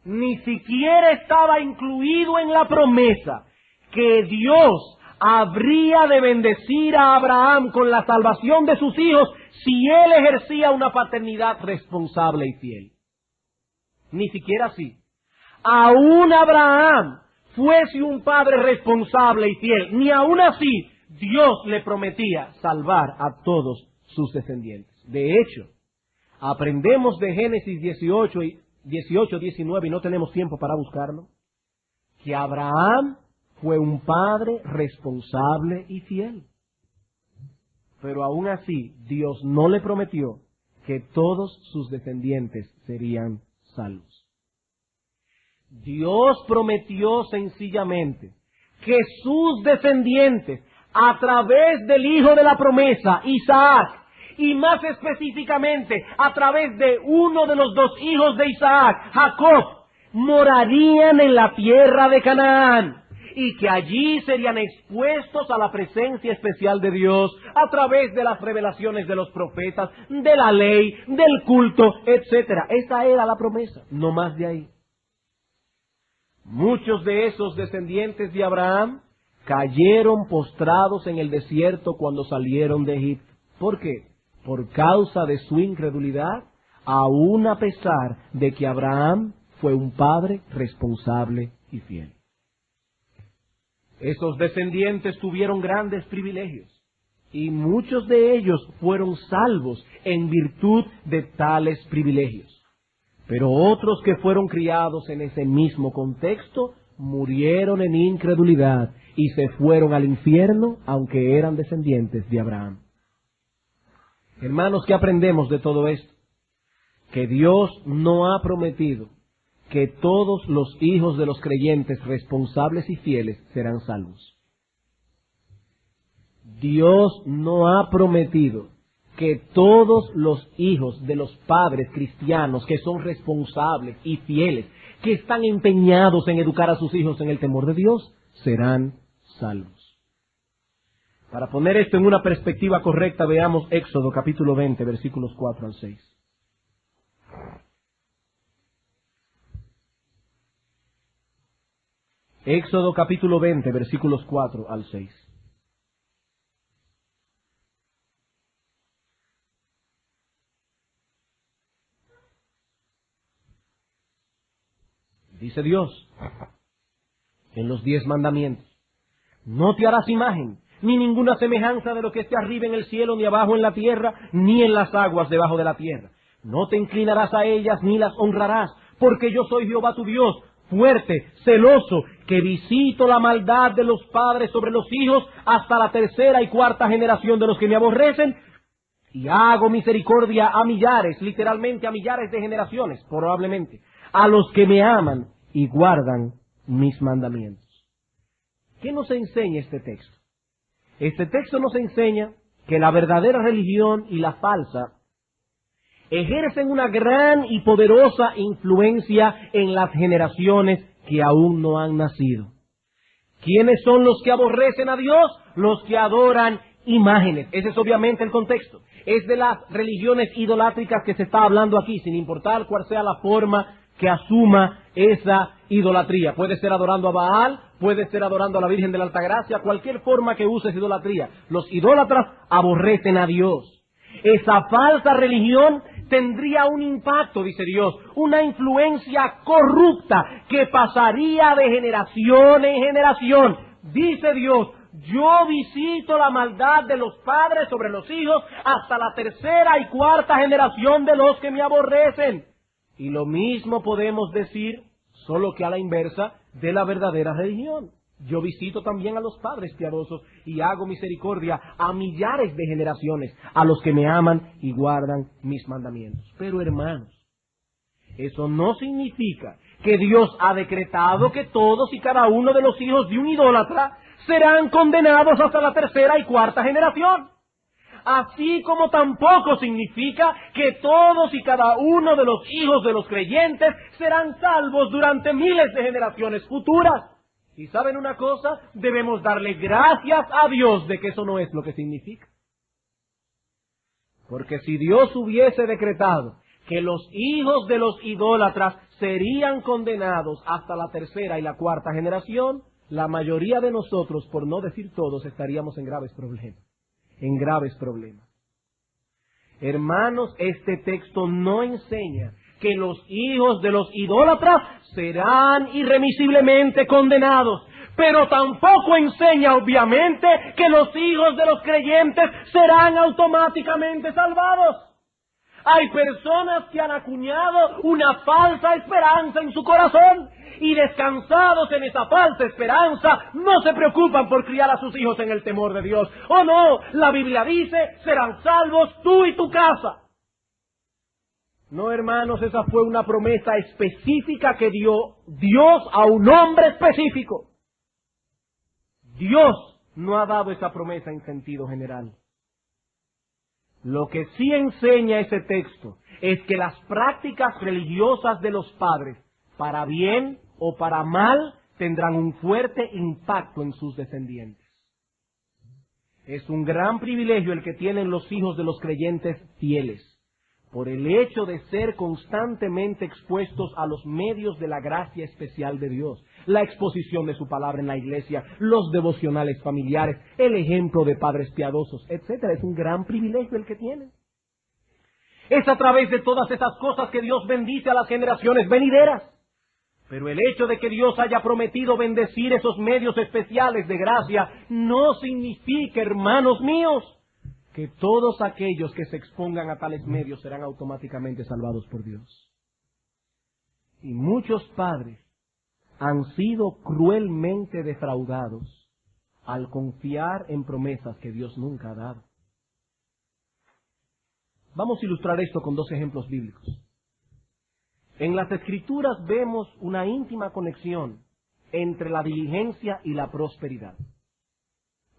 Ni siquiera estaba incluido en la promesa que Dios habría de bendecir a Abraham con la salvación de sus hijos si él ejercía una paternidad responsable y fiel. Ni siquiera así. Aún Abraham fuese un padre responsable y fiel, ni aún así Dios le prometía salvar a todos sus descendientes. De hecho, aprendemos de Génesis 18, 19, y no tenemos tiempo para buscarlo, que Abraham fue un padre responsable y fiel. Pero aún así, Dios no le prometió que todos sus descendientes serían salvos. Dios prometió sencillamente que sus descendientes, a través del hijo de la promesa, Isaac, y más específicamente a través de uno de los 2 hijos de Isaac, Jacob, morarían en la tierra de Canaán, y que allí serían expuestos a la presencia especial de Dios a través de las revelaciones de los profetas, de la ley, del culto, etc. Esa era la promesa, no más de ahí. Muchos de esos descendientes de Abraham cayeron postrados en el desierto cuando salieron de Egipto. ¿Por qué? Por causa de su incredulidad, aun a pesar de que Abraham fue un padre responsable y fiel. Esos descendientes tuvieron grandes privilegios, y muchos de ellos fueron salvos en virtud de tales privilegios. Pero otros que fueron criados en ese mismo contexto murieron en incredulidad y se fueron al infierno, aunque eran descendientes de Abraham. Hermanos, ¿qué aprendemos de todo esto? Que Dios no ha prometido que todos los hijos de los creyentes responsables y fieles serán salvos. Dios no ha prometido que todos los hijos de los padres cristianos que son responsables y fieles, que están empeñados en educar a sus hijos en el temor de Dios, serán salvos. Para poner esto en una perspectiva correcta, veamos Éxodo capítulo 20, versículos 4 al 6. Éxodo capítulo 20, versículos 4 al 6. Dice Dios en los 10 mandamientos: no te harás imagen, ni ninguna semejanza de lo que esté arriba en el cielo, ni abajo en la tierra, ni en las aguas debajo de la tierra. No te inclinarás a ellas, ni las honrarás, porque yo soy Jehová tu Dios, fuerte, celoso, que visito la maldad de los padres sobre los hijos hasta la tercera y cuarta generación de los que me aborrecen, y hago misericordia a millares, literalmente a millares de generaciones, probablemente, a los que me aman y guardan mis mandamientos. ¿Qué nos enseña este texto? Este texto nos enseña que la verdadera religión y la falsa ejercen una gran y poderosa influencia en las generaciones que aún no han nacido. ¿Quiénes son los que aborrecen a Dios? Los que adoran imágenes. Ese es obviamente el contexto. Es de las religiones idolátricas que se está hablando aquí, sin importar cuál sea la forma que asuma esa idolatría. Puede ser adorando a Baal, puede ser adorando a la Virgen de la Altagracia, cualquier forma que use esa idolatría. Los idólatras aborrecen a Dios. Esa falsa religión tendría un impacto, dice Dios, una influencia corrupta que pasaría de generación en generación. Dice Dios: yo visito la maldad de los padres sobre los hijos hasta la tercera y cuarta generación de los que me aborrecen. Y lo mismo podemos decir, solo que a la inversa, de la verdadera religión. Yo visito también a los padres piadosos y hago misericordia a millares de generaciones, a los que me aman y guardan mis mandamientos. Pero hermanos, eso no significa que Dios ha decretado que todos y cada uno de los hijos de un idólatra serán condenados hasta la tercera y cuarta generación. Así como tampoco significa que todos y cada uno de los hijos de los creyentes serán salvos durante miles de generaciones futuras. Y ¿saben una cosa? Debemos darle gracias a Dios de que eso no es lo que significa. Porque si Dios hubiese decretado que los hijos de los idólatras serían condenados hasta la tercera y la cuarta generación, la mayoría de nosotros, por no decir todos, estaríamos en graves problemas. Hermanos, este texto no enseña que los hijos de los idólatras serán irremisiblemente condenados, pero tampoco enseña, obviamente, que los hijos de los creyentes serán automáticamente salvados. Hay personas que han acuñado una falsa esperanza en su corazón y, descansados en esa falsa esperanza, no se preocupan por criar a sus hijos en el temor de Dios. Oh no, la Biblia dice: serán salvos tú y tu casa. No, hermanos, esa fue una promesa específica que dio Dios a un hombre específico. Dios no ha dado esa promesa en sentido general. Lo que sí enseña ese texto es que las prácticas religiosas de los padres, para bien o para mal, tendrán un fuerte impacto en sus descendientes. Es un gran privilegio el que tienen los hijos de los creyentes fieles, por el hecho de ser constantemente expuestos a los medios de la gracia especial de Dios, la exposición de su palabra en la iglesia, los devocionales familiares, el ejemplo de padres piadosos, etc. Es un gran privilegio el que tienen. Es a través de todas esas cosas que Dios bendice a las generaciones venideras. Pero el hecho de que Dios haya prometido bendecir esos medios especiales de gracia no significa, hermanos míos, que todos aquellos que se expongan a tales medios serán automáticamente salvados por Dios. Y muchos padres han sido cruelmente defraudados al confiar en promesas que Dios nunca ha dado. Vamos a ilustrar esto con dos ejemplos bíblicos. En las Escrituras vemos una íntima conexión entre la diligencia y la prosperidad.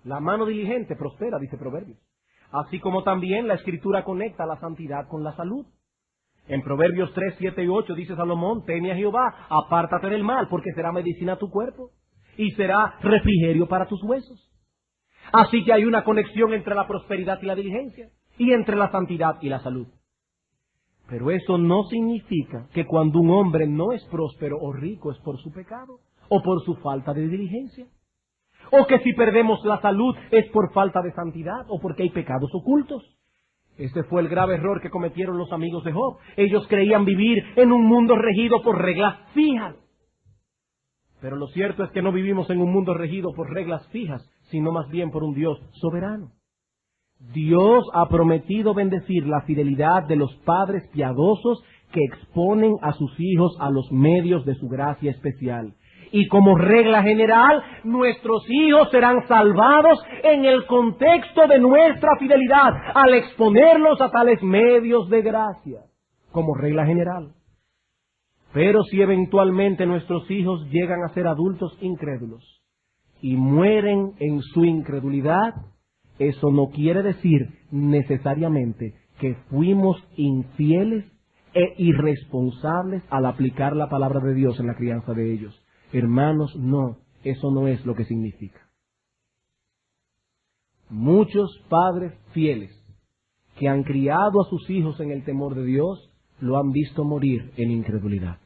La mano diligente prospera, dice Proverbios. Así como también la Escritura conecta la santidad con la salud. En Proverbios 3, 7 y 8 dice Salomón: teme a Jehová, apártate del mal, porque será medicina a tu cuerpo y será refrigerio para tus huesos. Así que hay una conexión entre la prosperidad y la diligencia, y entre la santidad y la salud. Pero eso no significa que cuando un hombre no es próspero o rico es por su pecado, o por su falta de diligencia. O que si perdemos la salud es por falta de santidad, o porque hay pecados ocultos. Ese fue el grave error que cometieron los amigos de Job. Ellos creían vivir en un mundo regido por reglas fijas. Pero lo cierto es que no vivimos en un mundo regido por reglas fijas, sino más bien por un Dios soberano. Dios ha prometido bendecir la fidelidad de los padres piadosos que exponen a sus hijos a los medios de su gracia especial. Y como regla general, nuestros hijos serán salvados en el contexto de nuestra fidelidad al exponerlos a tales medios de gracia, como regla general. Pero si eventualmente nuestros hijos llegan a ser adultos incrédulos y mueren en su incredulidad, eso no quiere decir necesariamente que fuimos infieles e irresponsables al aplicar la palabra de Dios en la crianza de ellos. Hermanos, no, eso no es lo que significa. Muchos padres fieles que han criado a sus hijos en el temor de Dios lo han visto morir en incredulidad.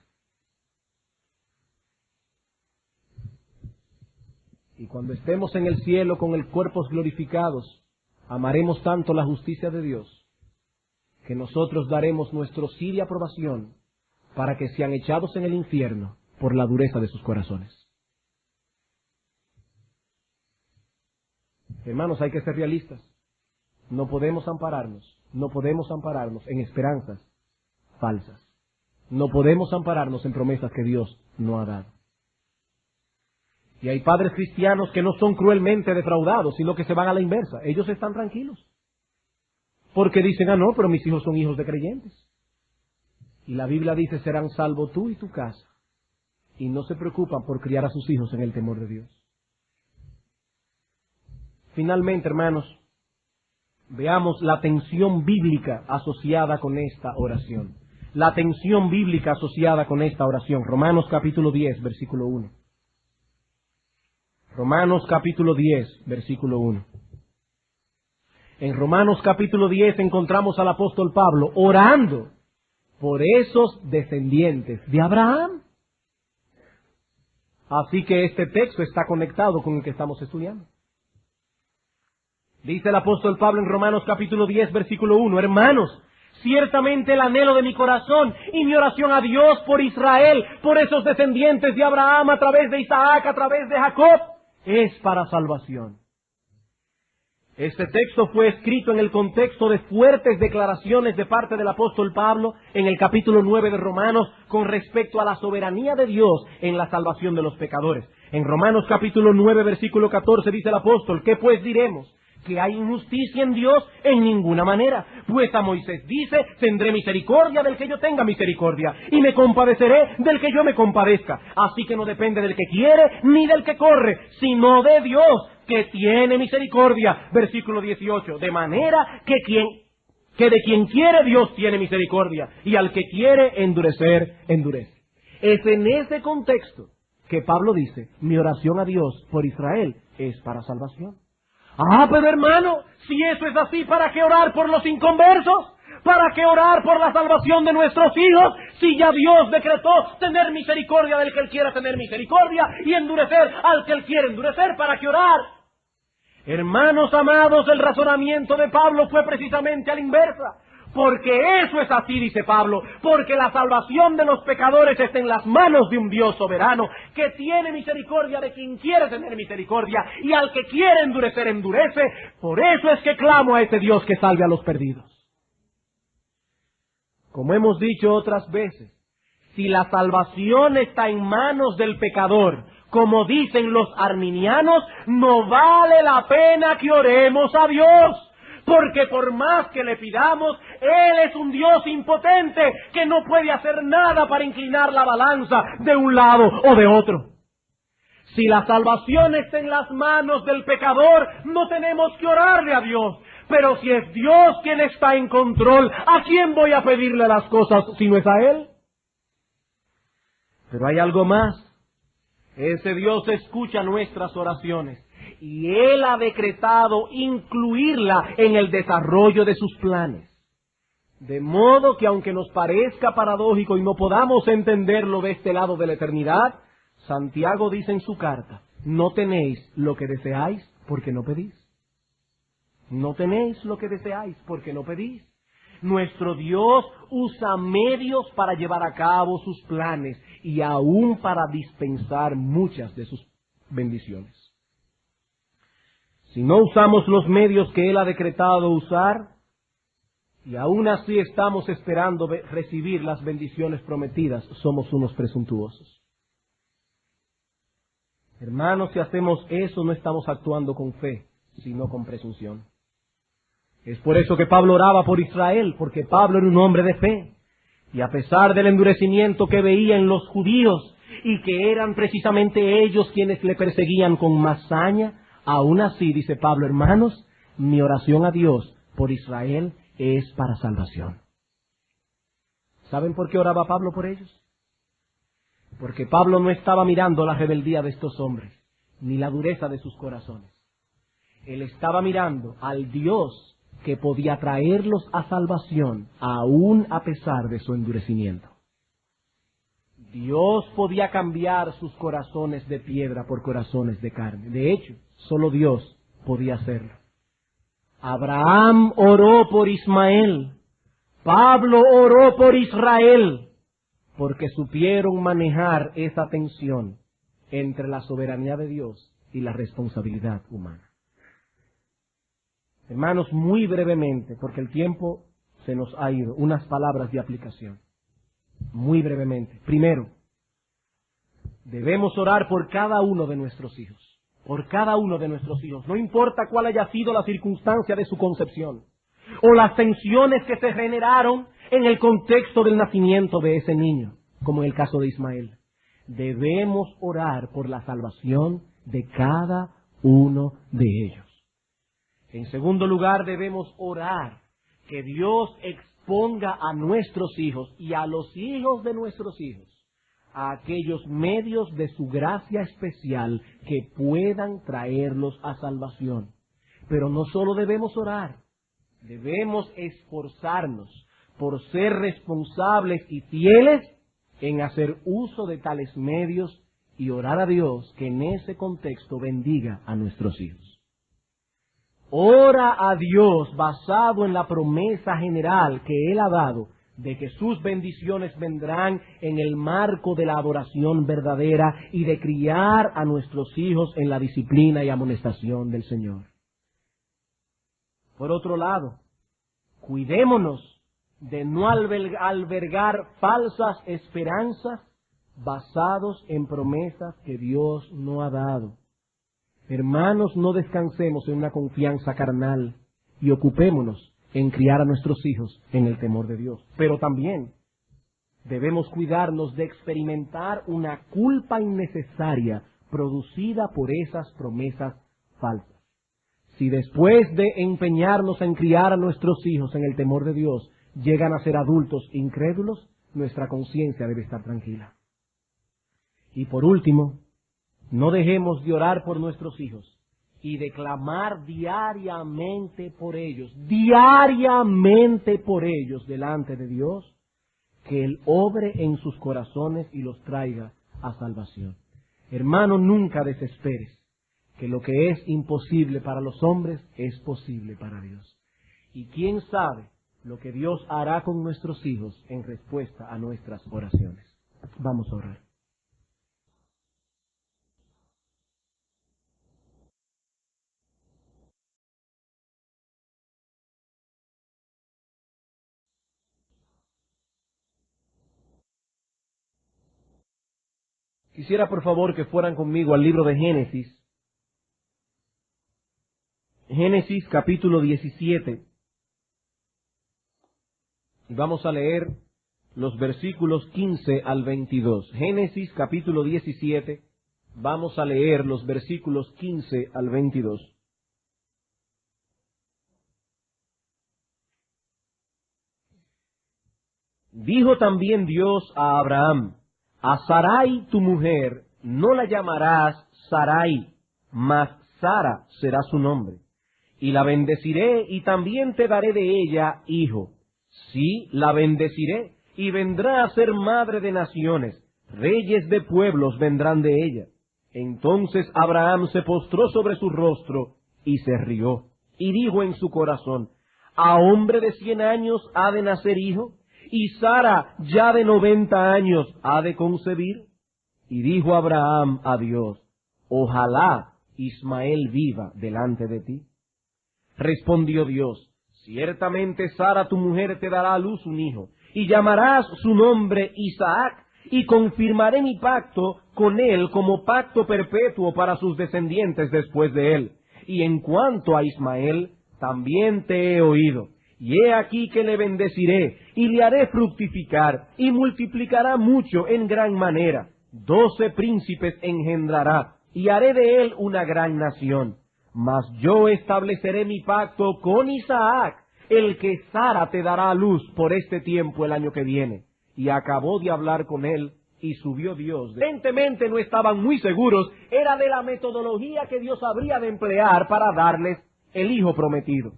Y cuando estemos en el cielo con el cuerpos glorificados, amaremos tanto la justicia de Dios, que nosotros daremos nuestro sí de aprobación para que sean echados en el infierno por la dureza de sus corazones. Hermanos, hay que ser realistas. No podemos ampararnos en esperanzas falsas. No podemos ampararnos en promesas que Dios no ha dado. Y hay padres cristianos que no son cruelmente defraudados, sino que se van a la inversa. Ellos están tranquilos. Porque dicen: no, pero mis hijos son hijos de creyentes. Y la Biblia dice: serán salvos tú y tu casa. Y no se preocupan por criar a sus hijos en el temor de Dios. Finalmente, hermanos, veamos la tensión bíblica asociada con esta oración. La tensión bíblica asociada con esta oración. Romanos capítulo 10, versículo 1. Romanos capítulo 10, versículo 1. En Romanos capítulo 10 encontramos al apóstol Pablo orando por esos descendientes de Abraham. Así que este texto está conectado con el que estamos estudiando. Dice el apóstol Pablo en Romanos capítulo 10, versículo 1, hermanos, ciertamente el anhelo de mi corazón y mi oración a Dios por Israel, por esos descendientes de Abraham a través de Isaac, a través de Jacob, es para salvación. Este texto fue escrito en el contexto de fuertes declaraciones de parte del apóstol Pablo en el capítulo 9 de Romanos con respecto a la soberanía de Dios en la salvación de los pecadores. En Romanos capítulo 9, versículo 14 dice el apóstol: ¿qué pues diremos? ¿Que hay injusticia en Dios? En ninguna manera. Pues a Moisés dice: tendré misericordia del que yo tenga misericordia, y me compadeceré del que yo me compadezca. Así que no depende del que quiere ni del que corre, sino de Dios, que tiene misericordia. Versículo 18. De manera que de quien quiere Dios tiene misericordia, y al que quiere endurecer, endurece. Es en ese contexto que Pablo dice: mi oración a Dios por Israel es para salvación. Pero hermano, si eso es así, ¿para qué orar por los inconversos? ¿Para qué orar por la salvación de nuestros hijos? Si ya Dios decretó tener misericordia del que Él quiera tener misericordia y endurecer al que Él quiere endurecer, ¿para qué orar? Hermanos amados, el razonamiento de Pablo fue precisamente a la inversa. Porque eso es así, dice Pablo, porque la salvación de los pecadores está en las manos de un Dios soberano, que tiene misericordia de quien quiere tener misericordia, y al que quiere endurecer, endurece. Por eso es que clamo a ese Dios que salve a los perdidos. Como hemos dicho otras veces, si la salvación está en manos del pecador, como dicen los arminianos, no vale la pena que oremos a Dios. Porque por más que le pidamos, Él es un Dios impotente que no puede hacer nada para inclinar la balanza de un lado o de otro. Si la salvación está en las manos del pecador, no tenemos que orarle a Dios. Pero si es Dios quien está en control, ¿a quién voy a pedirle las cosas si no es a Él? Pero hay algo más. Ese Dios escucha nuestras oraciones. Y Él ha decretado incluirla en el desarrollo de sus planes. De modo que aunque nos parezca paradójico y no podamos entenderlo de este lado de la eternidad, Santiago dice en su carta, no tenéis lo que deseáis porque no pedís. No tenéis lo que deseáis porque no pedís. Nuestro Dios usa medios para llevar a cabo sus planes y aún para dispensar muchas de sus bendiciones. Si no usamos los medios que Él ha decretado usar, y aún así estamos esperando recibir las bendiciones prometidas, somos unos presuntuosos. Hermanos, si hacemos eso, no estamos actuando con fe, sino con presunción. Es por eso que Pablo oraba por Israel, porque Pablo era un hombre de fe. Y a pesar del endurecimiento que veía en los judíos, y que eran precisamente ellos quienes le perseguían con más saña, aún así, dice Pablo, hermanos, mi oración a Dios por Israel es para salvación. ¿Saben por qué oraba Pablo por ellos? Porque Pablo no estaba mirando la rebeldía de estos hombres, ni la dureza de sus corazones. Él estaba mirando al Dios que podía traerlos a salvación, aún a pesar de su endurecimiento. Dios podía cambiar sus corazones de piedra por corazones de carne. De hecho, solo Dios podía hacerlo. Abraham oró por Ismael. Pablo oró por Israel, porque supieron manejar esa tensión entre la soberanía de Dios y la responsabilidad humana. Hermanos, muy brevemente, porque el tiempo se nos ha ido, unas palabras de aplicación. Muy brevemente. Primero, debemos orar por cada uno de nuestros hijos. Por cada uno de nuestros hijos. No importa cuál haya sido la circunstancia de su concepción, o las tensiones que se generaron en el contexto del nacimiento de ese niño, como en el caso de Ismael. Debemos orar por la salvación de cada uno de ellos. En segundo lugar, debemos orar que Dios exponga a nuestros hijos y a los hijos de nuestros hijos a aquellos medios de su gracia especial que puedan traerlos a salvación. Pero no solo debemos orar, debemos esforzarnos por ser responsables y fieles en hacer uso de tales medios y orar a Dios que en ese contexto bendiga a nuestros hijos. Ora a Dios basado en la promesa general que Él ha dado de que sus bendiciones vendrán en el marco de la adoración verdadera y de criar a nuestros hijos en la disciplina y amonestación del Señor. Por otro lado, cuidémonos de no albergar falsas esperanzas basados en promesas que Dios no ha dado. Hermanos, no descansemos en una confianza carnal y ocupémonos en criar a nuestros hijos en el temor de Dios. Pero también debemos cuidarnos de experimentar una culpa innecesaria producida por esas promesas falsas. Si después de empeñarnos en criar a nuestros hijos en el temor de Dios, llegan a ser adultos incrédulos, nuestra conciencia debe estar tranquila. Y por último, no dejemos de orar por nuestros hijos y de clamar diariamente por ellos delante de Dios, que Él obre en sus corazones y los traiga a salvación. Hermano, nunca desesperes, que lo que es imposible para los hombres es posible para Dios. Y quién sabe, lo que Dios hará con nuestros hijos en respuesta a nuestras oraciones. Vamos a orar. Quisiera por favor que fueran conmigo al libro de Génesis. Génesis capítulo 17. Y vamos a leer los versículos 15 al 22. Génesis capítulo 17. Vamos a leer los versículos 15 al 22. Dijo también Dios a Abraham: a Sarai tu mujer no la llamarás Sarai, mas Sara será su nombre. Y la bendeciré y también te daré de ella hijo. Sí, la bendeciré y vendrá a ser madre de naciones. Reyes de pueblos vendrán de ella. Entonces Abraham se postró sobre su rostro y se rió. Y dijo en su corazón: ¿a hombre de 100 años ha de nacer hijo? ¿Y Sara ya de 90 años ha de concebir? Y dijo Abraham a Dios: ojalá Ismael viva delante de ti. Respondió Dios: ciertamente Sara tu mujer te dará a luz un hijo, y llamarás su nombre Isaac, y confirmaré mi pacto con él como pacto perpetuo para sus descendientes después de él. Y en cuanto a Ismael, también te he oído. Y he aquí que le bendeciré, y le haré fructificar, y multiplicará mucho en gran manera. 12 príncipes engendrará, y haré de él una gran nación. Mas yo estableceré mi pacto con Isaac, el que Sara te dará a luz por este tiempo el año que viene. Y acabó de hablar con él, y subió Dios. Evidentemente no estaban muy seguros, era de la metodología que Dios habría de emplear para darles el hijo prometido.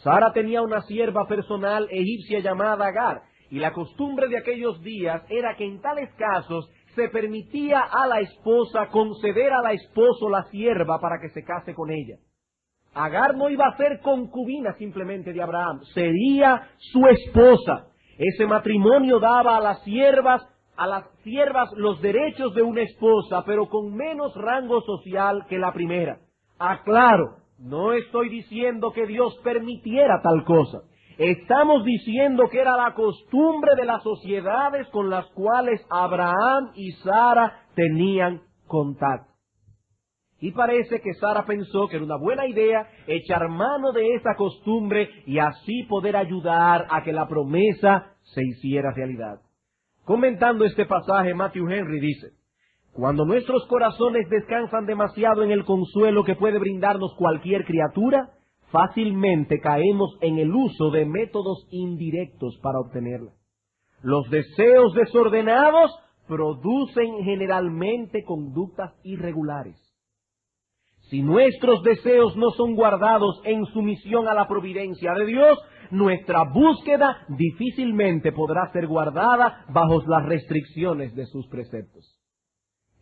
Sara tenía una sierva personal egipcia llamada Agar, y la costumbre de aquellos días era que en tales casos se permitía a la esposa conceder al esposo la sierva para que se case con ella. Agar no iba a ser concubina simplemente de Abraham, sería su esposa. Ese matrimonio daba a las siervas los derechos de una esposa, pero con menos rango social que la primera. Aclaro, no estoy diciendo que Dios permitiera tal cosa. Estamos diciendo que era la costumbre de las sociedades con las cuales Abraham y Sara tenían contacto. Y parece que Sara pensó que era una buena idea echar mano de esa costumbre y así poder ayudar a que la promesa se hiciera realidad. Comentando este pasaje, Matthew Henry dice: cuando nuestros corazones descansan demasiado en el consuelo que puede brindarnos cualquier criatura, fácilmente caemos en el uso de métodos indirectos para obtenerla. Los deseos desordenados producen generalmente conductas irregulares. Si nuestros deseos no son guardados en sumisión a la providencia de Dios, nuestra búsqueda difícilmente podrá ser guardada bajo las restricciones de sus preceptos.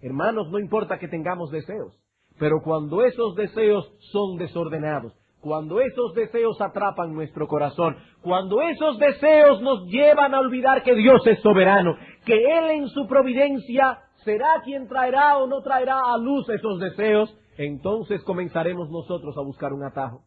Hermanos, no importa que tengamos deseos, pero cuando esos deseos son desordenados, cuando esos deseos atrapan nuestro corazón, cuando esos deseos nos llevan a olvidar que Dios es soberano, que Él en su providencia será quien traerá o no traerá a luz esos deseos, entonces comenzaremos nosotros a buscar un atajo.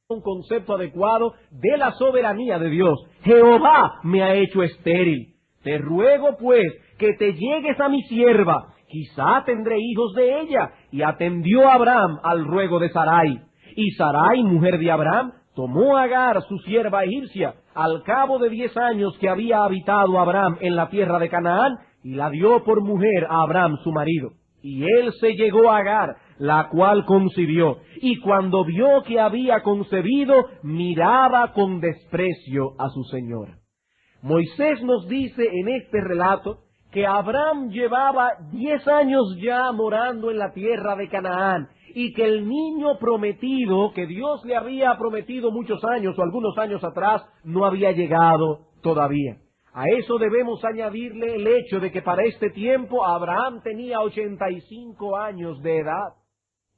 Un concepto adecuado de la soberanía de Dios. Jehová me ha hecho estéril. Te ruego pues que te llegues a mi sierva, quizá tendré hijos de ella. Y atendió Abraham al ruego de Sarai. Y Sarai, mujer de Abraham, tomó a Agar, su sierva egipcia, al cabo de 10 años que había habitado Abraham en la tierra de Canaán, y la dio por mujer a Abraham su marido. Y él se llegó a Agar, la cual concibió, y cuando vio que había concebido, miraba con desprecio a su señora. Moisés nos dice en este relato que Abraham llevaba 10 años ya morando en la tierra de Canaán, y que el niño prometido, que Dios le había prometido muchos años o algunos años atrás, no había llegado todavía. A eso debemos añadirle el hecho de que para este tiempo Abraham tenía 85 años de edad.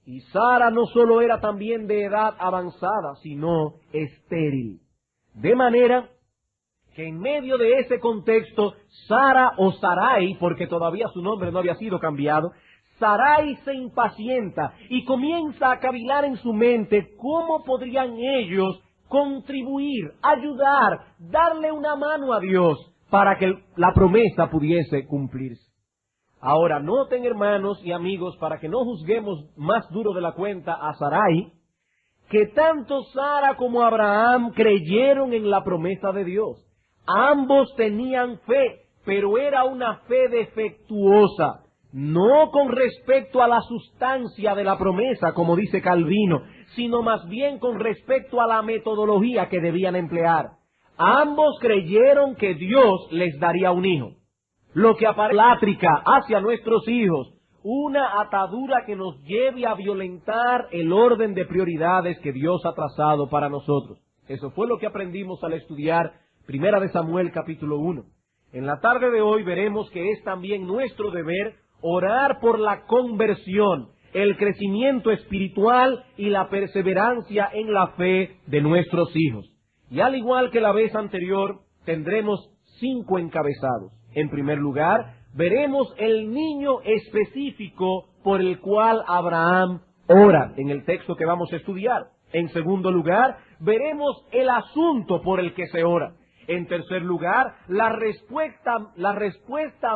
Y Sara no solo era también de edad avanzada, sino estéril. De manera que en medio de ese contexto, Sara o Sarai, porque todavía su nombre no había sido cambiado, Sarai se impacienta y comienza a cavilar en su mente cómo podrían ellos contribuir, ayudar, darle una mano a Dios para que la promesa pudiese cumplirse. Ahora, noten, hermanos y amigos, para que no juzguemos más duro de la cuenta a Sarai, que tanto Sara como Abraham creyeron en la promesa de Dios. Ambos tenían fe, pero era una fe defectuosa, no con respecto a la sustancia de la promesa, como dice Calvino, sino más bien con respecto a la metodología que debían emplear. Ambos creyeron que Dios les daría un hijo, lo que aparece látrica hacia nuestros hijos, una atadura que nos lleve a violentar el orden de prioridades que Dios ha trazado para nosotros. Eso fue lo que aprendimos al estudiar Primera de Samuel capítulo 1. En la tarde de hoy veremos que es también nuestro deber orar por la conversión, el crecimiento espiritual y la perseverancia en la fe de nuestros hijos. Y al igual que la vez anterior, tendremos 5 encabezados. En primer lugar, veremos el niño específico por el cual Abraham ora en el texto que vamos a estudiar. En segundo lugar, veremos el asunto por el que se ora. En tercer lugar, la respuesta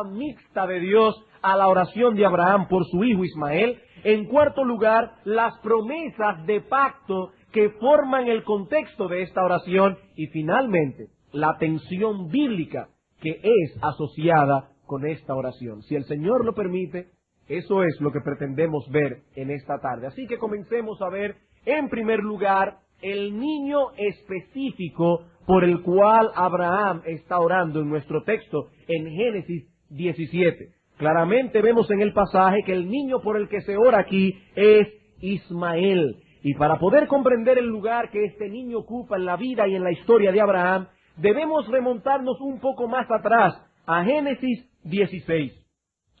mixta de Dios a la oración de Abraham por su hijo Ismael. En cuarto lugar, las promesas de pacto que forman el contexto de esta oración. Y finalmente, la tensión bíblica que es asociada con esta oración. Si el Señor lo permite, eso es lo que pretendemos ver en esta tarde. Así que comencemos a ver, en primer lugar, el niño específico por el cual Abraham está orando en nuestro texto en Génesis 17. Claramente vemos en el pasaje que el niño por el que se ora aquí es Ismael. Y para poder comprender el lugar que este niño ocupa en la vida y en la historia de Abraham, debemos remontarnos un poco más atrás, a Génesis 16,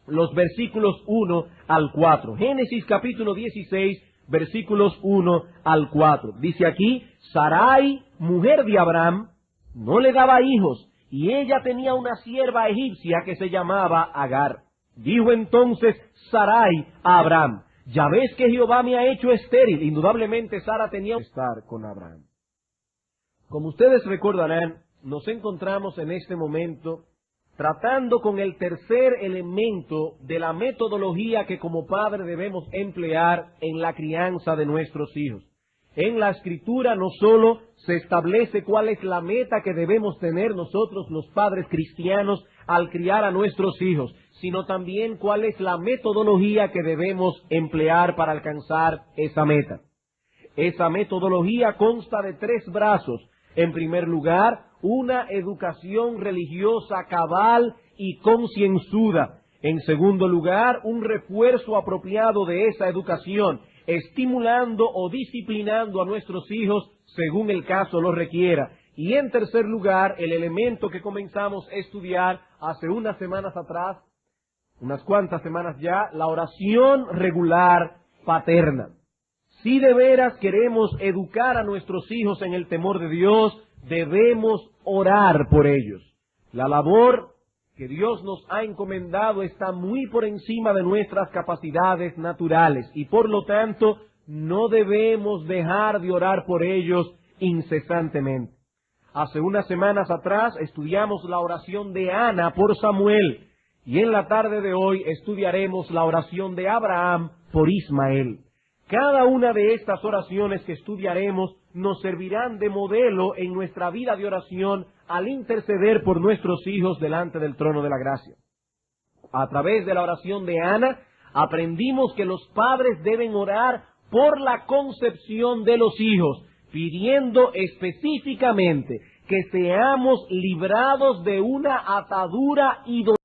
los versículos 1 al 4. Génesis capítulo 16, versículos 1 al 4. Dice aquí, Sarai, mujer de Abraham, no le daba hijos, y ella tenía una sierva egipcia que se llamaba Agar. Dijo entonces Sarai a Abraham, ya ves que Jehová me ha hecho estéril. Indudablemente Sara tenía que estar con Abraham. Como ustedes recordarán, nos encontramos en este momento tratando con el tercer elemento de la metodología que como padre debemos emplear en la crianza de nuestros hijos. En la Escritura no solo se establece cuál es la meta que debemos tener nosotros los padres cristianos al criar a nuestros hijos, sino también cuál es la metodología que debemos emplear para alcanzar esa meta. Esa metodología consta de 3 brazos. En primer lugar, una educación religiosa cabal y concienzuda. En segundo lugar, un refuerzo apropiado de esa educación, estimulando o disciplinando a nuestros hijos según el caso lo requiera. Y en tercer lugar, el elemento que comenzamos a estudiar hace unas semanas atrás, unas cuantas semanas ya, la oración regular paterna. Si de veras queremos educar a nuestros hijos en el temor de Dios, debemos orar por ellos. La labor que Dios nos ha encomendado está muy por encima de nuestras capacidades naturales y por lo tanto no debemos dejar de orar por ellos incesantemente. Hace unas semanas atrás estudiamos la oración de Ana por Samuel y en la tarde de hoy estudiaremos la oración de Abraham por Ismael. Cada una de estas oraciones que estudiaremos nos servirán de modelo en nuestra vida de oración al interceder por nuestros hijos delante del trono de la gracia. A través de la oración de Ana, aprendimos que los padres deben orar por la concepción de los hijos, pidiendo específicamente que seamos librados de una atadura idólica